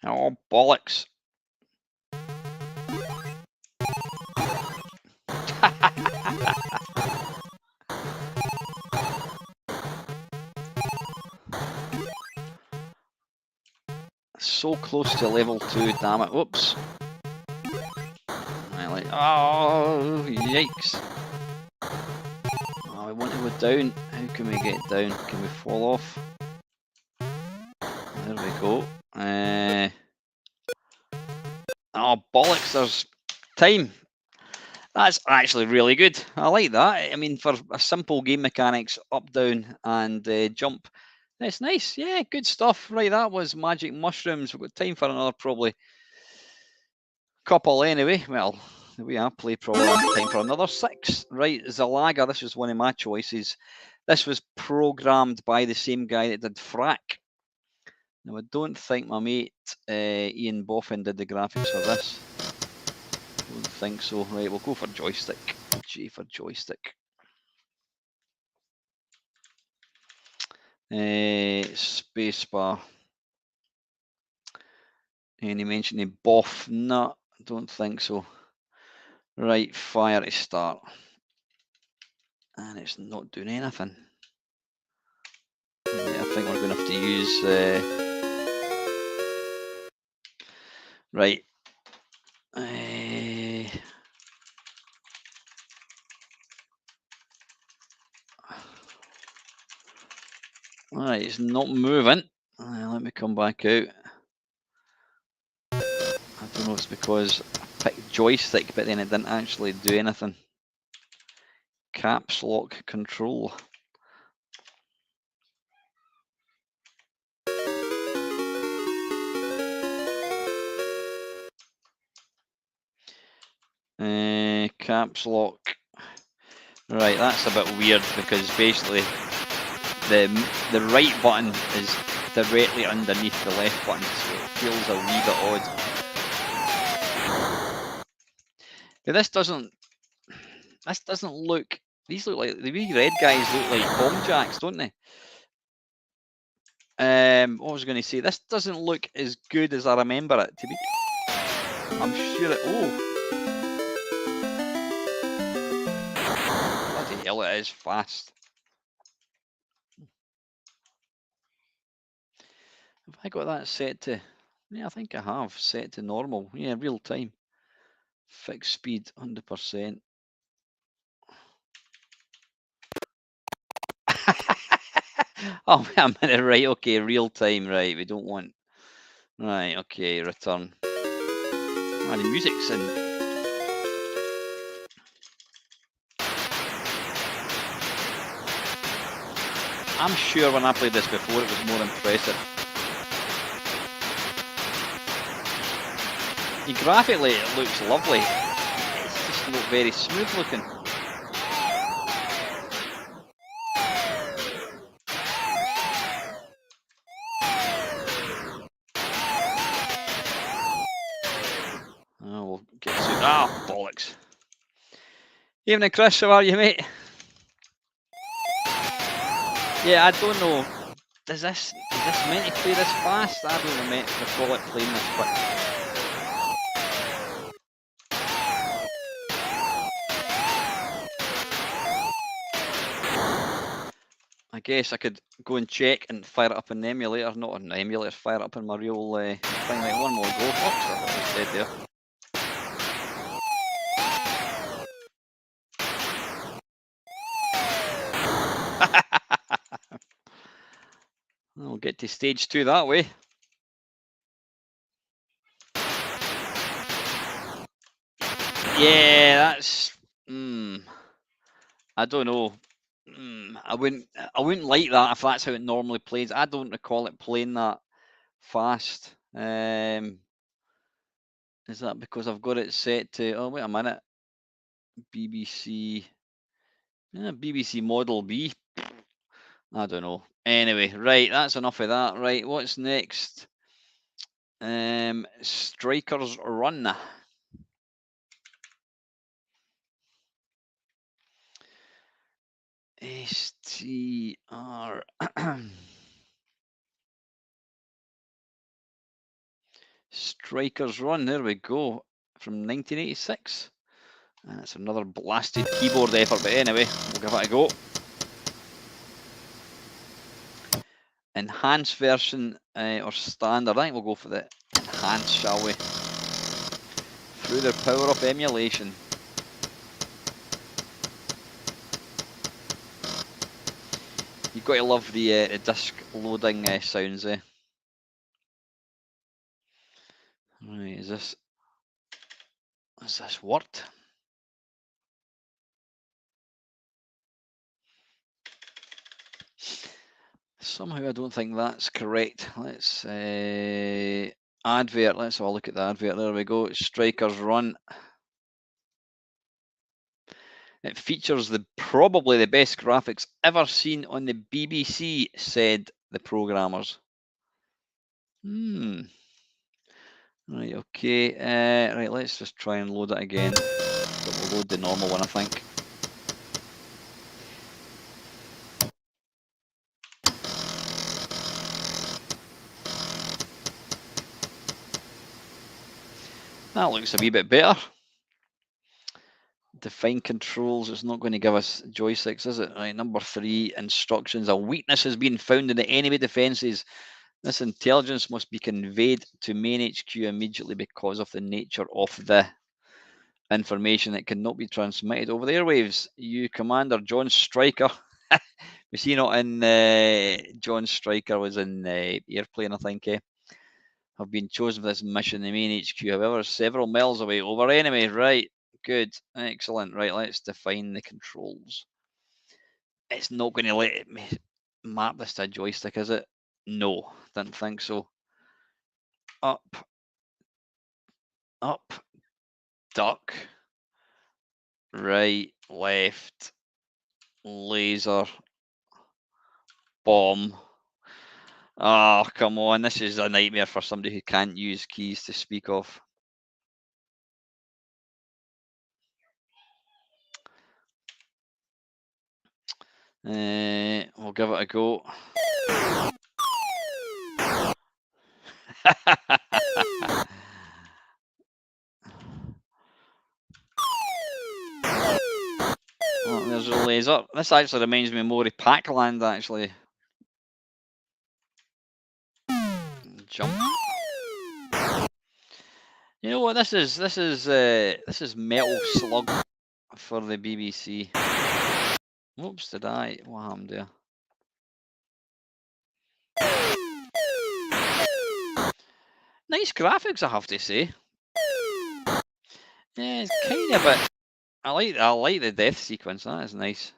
Oh, bollocks. so close to level 2, damn it. Whoops. Oh, yikes. Oh, we want to go down. How can we get down? Can we fall off? There we go. Oh, bollocks, there's time. That's actually really good. I like that. I mean, for a simple game mechanics, up, down, and jump, that's nice. Yeah, good stuff. Right, that was Magic Mushrooms. We've got time for another probably couple anyway. Well, we have played probably time for another 6. Right, Zalaga, this was one of my choices. This was programmed by the same guy that did Frack. Now, I don't think my mate Ian Boffin did the graphics for this. Don't think so. Right, we'll go for joystick. G for joystick. Spacebar. Any mention of Boff? No, don't think so. Right, fire to start. And it's not doing anything. Yeah, I think we're going to have to use... right. Right, it's not moving. Let me come back out. I don't know if it's because I picked joystick, but then it didn't actually do anything. Caps lock control. Caps lock. Right, that's a bit weird because basically the right button is directly underneath the left button, so it feels a wee bit odd. Now this doesn't look. These look like the wee red guys look like bomb jacks, don't they? What was I going to say? This doesn't look as good as I remember it to be. I'm sure it. Oh. Bloody hell, it is fast. Have I got that set to... Yeah, I think I have. Set to normal. Yeah, real time. Fixed speed, 100%. Oh, wait a minute. Right, okay, real time. Right, we don't want... Right, okay, return. Ah, the music's in... I'm sure when I played this before, it was more impressive. Graphically, it looks lovely. It's just not very smooth looking. Oh, we'll get to... Ah, bollocks. Evening, Chris. How are you, mate? Yeah, I don't know. Is this meant to play this fast? I don't recall it playing this quick. I guess I could go and check and fire it up in the emulator, not on the emulator, fire it up in my real thing. Like one more go. Oh, I was dead there. We'll get to stage 2 that way. Yeah, that's... I don't know. I wouldn't like that if that's how it normally plays. I don't recall it playing that fast. Is that because I've got it set to... Oh, wait a minute. BBC... Yeah, BBC Model B. I don't know. Anyway, right, that's enough of that. Right, what's next? Strikers Run. STR. Strikers Run, there we go. From 1986. And it's another blasted keyboard effort, but anyway, we'll give it a go. Enhanced version or standard? I think we'll go for the enhanced, shall we? Through the power of emulation. You've got to love the disc loading sounds, eh? Right, is this worked? Somehow I don't think that's correct. Let's advert. Let's have a look at the advert. There we go. Strikers Run. It features probably the best graphics ever seen on the BBC, said the programmers. Right, okay. Right, let's just try and load it again. But we'll load the normal one, I think. That looks a wee bit better. Define controls. It's not going to give us joysticks, is it? Right, number 3, instructions. A weakness has been found in the enemy defenses. This intelligence must be conveyed to main HQ immediately because of the nature of the information that cannot be transmitted over the airwaves. You, Commander John Stryker. We see not in John Stryker was in Airplane, I think. Have been chosen for this mission. The main HQ, however, several miles away. Over enemy. Right. Good. Excellent. Right. Let's define the controls. It's not going to let me map this to a joystick, is it? No, didn't think so. Up, duck, right, left, laser, bomb. Oh, come on. This is a nightmare for somebody who can't use keys to speak of. We'll give it a go. Oh, there's a laser. This actually reminds me more of Pac-Land, actually. Jump. You know what this is? This is Metal Slug for the BBC. Whoops, did I? What happened there? Nice graphics, I have to say. Yeah, it's kind of a bit. I like the death sequence. That is nice.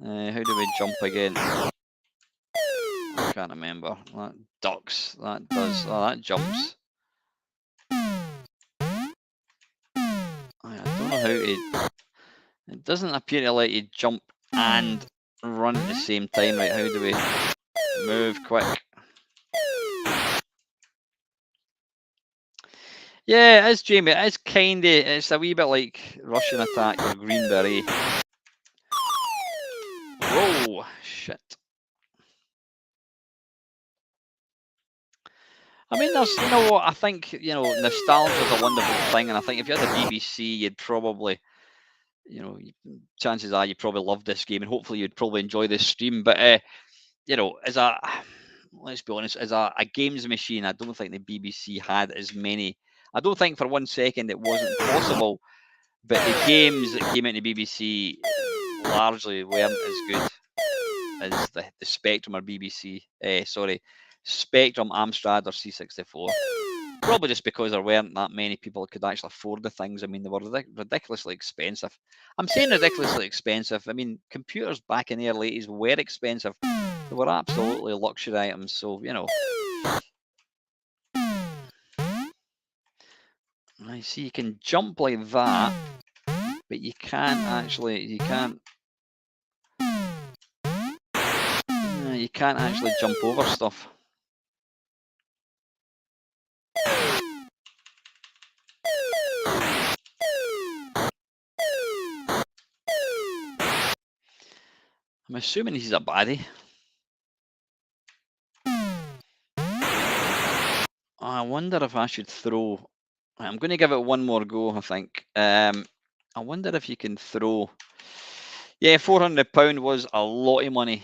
How do we jump again? I can't remember. That ducks. That does. Oh, that jumps. I don't know how to. It doesn't appear to let you jump and run at the same time. Right? How do we move quick? Yeah, it is, Jamie. It is it's a wee bit like Russian Attack or Green Beret. Whoa, shit. I mean, there's, you know what, I think, you know, nostalgia is a wonderful thing, and I think if you had the BBC, you'd probably, you know, chances are you probably love this game, and hopefully you'd probably enjoy this stream, but, you know, let's be honest, as a games machine, I don't think the BBC had as many. I don't think for 1 second it wasn't possible, but the games that came into BBC largely weren't as good as the Spectrum or BBC. Spectrum, Amstrad, or C64. Probably just because there weren't that many people that could actually afford the things. I mean, they were ridiculously expensive. I'm saying ridiculously expensive. I mean, computers back in the early 80s were expensive. They were absolutely luxury items. So, you know. I see you can jump like that, but you can't actually, you can't actually jump over stuff. I'm assuming he's a baddie. I wonder if I should throw. I'm going to give it one more go, I think. I wonder if you can throw. Yeah, £400 was a lot of money.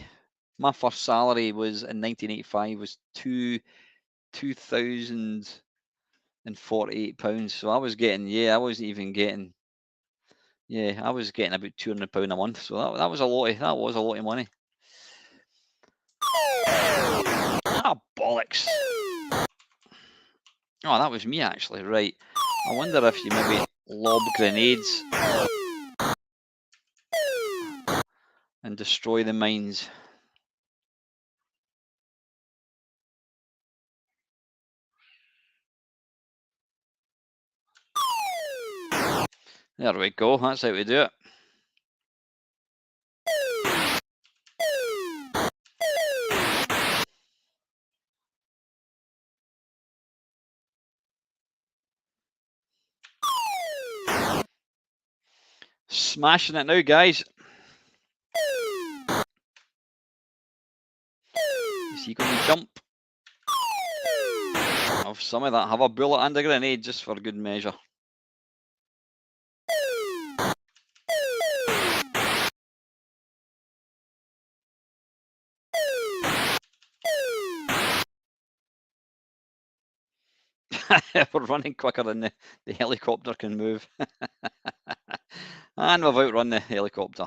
My first salary was in 1985 was £2,048. So I was getting, I wasn't even getting, I was getting about £200 a month. So that was a lot of money. Ah, bollocks. Oh, that was me actually, right. I wonder if you maybe lob grenades and destroy the mines. There we go, that's how we do it. Smashing it now, guys. Is he going to jump? Have some of that. Have a bullet and a grenade just for good measure. We're running quicker than the helicopter can move. And we've outrun the helicopter.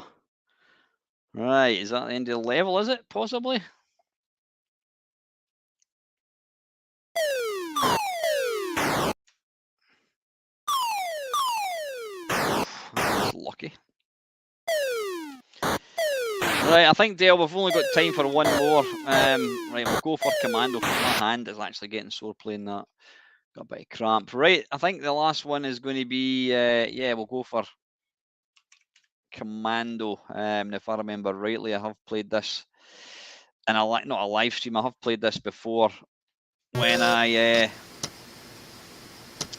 Right, is that the end of the level, is it? Possibly? That was lucky. Right, I think, Dale, we've only got time for one more. Right, we'll go for Commando, because my hand is actually getting sore playing that. Got a bit of cramp. Right, I think the last one is going to be, we'll go for Commando. If I remember rightly, I have played this in not a live stream. I have played this before when I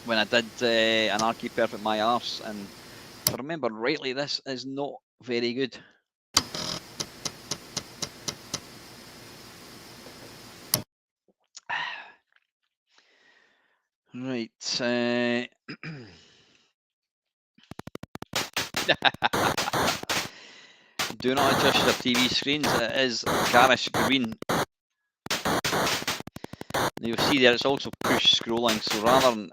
did an Arcade Perfect My Arse, and if I remember rightly, this is not very good. Right. Do not adjust your TV screens. It is garish green. Now you'll see there it's also push scrolling, so rather than...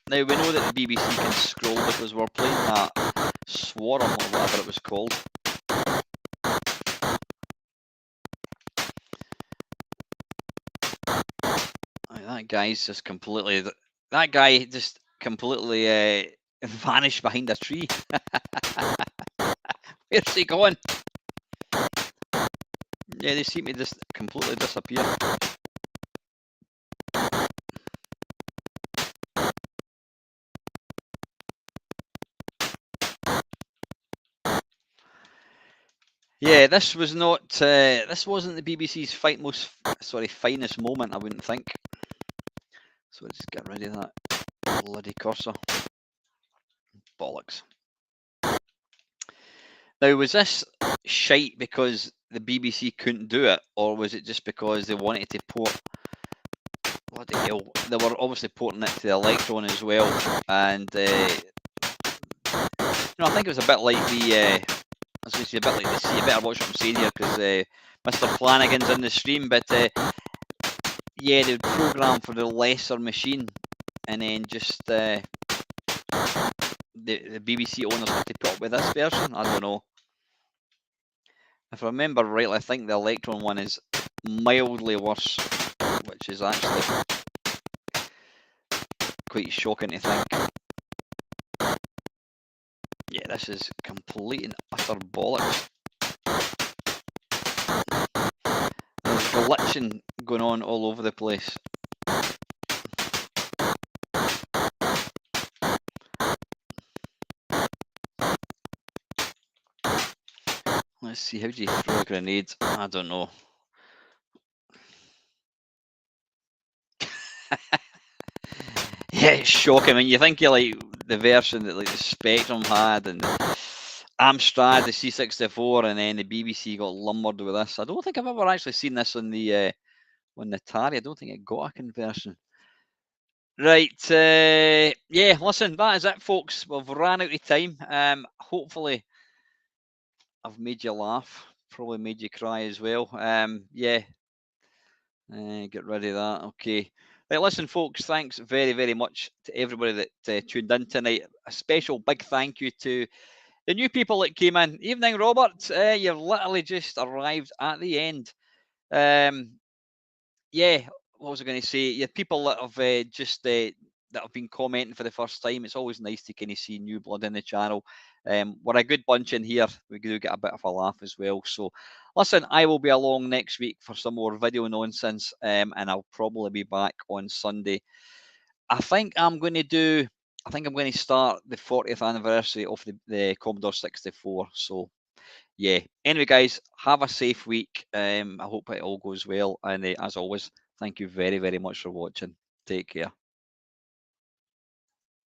Now we know that the BBC can scroll because we're playing that Swarm or whatever it was called. That guy's just completely... That guy just completely vanished behind a tree. Where's he going? Yeah, they seem to just completely disappear. Yeah, this was not. This wasn't the BBC's finest moment, I wouldn't think. So let's just get rid of that bloody cursor. Bollocks. Now, was this shite because the BBC couldn't do it, or was it just because they wanted to port? Bloody hell! They were obviously porting it to the Electron as well, and I think it was a bit like the. I was going to say a bit like the sea. You better watch what I'm saying here because Mr. Flanagan's in the stream, but yeah, they would program for the lesser machine, and then just the BBC owners had to put up with this version. I don't know. If I remember rightly, I think the Electron one is mildly worse, which is actually quite shocking to think. Yeah, this is complete and utter bollocks. There's glitching going on all over the place. Let's see, how do you throw a grenade? I don't know. Yeah, it's shocking. I mean, you think of like the version that like the Spectrum had and the Amstrad, the C64, and then the BBC got lumbered with this. I don't think I've ever actually seen this on the Atari. I don't think it got a conversion. Right, yeah, listen, that is it, folks. We've ran out of time. Hopefully, I've made you laugh. probably made you cry as well. Yeah, get rid of that. Okay. Right, listen, folks, thanks very, very much to everybody that tuned in tonight. A special big thank you to the new people that came in. Evening, Robert. You've literally just arrived at the end. Yeah, what was I going to say? Yeah, people that have that have been commenting for the first time. It's always nice to kind of see new blood in the channel. We're a good bunch in here. We do get a bit of a laugh as well. So, listen, I will be along next week for some more video nonsense, and I'll probably be back on Sunday. I think I'm going to do. I think I'm going to start the 40th anniversary of the Commodore 64. So, yeah. Anyway, guys, have a safe week. I hope it all goes well. And as always, thank you very, very much for watching. Take care.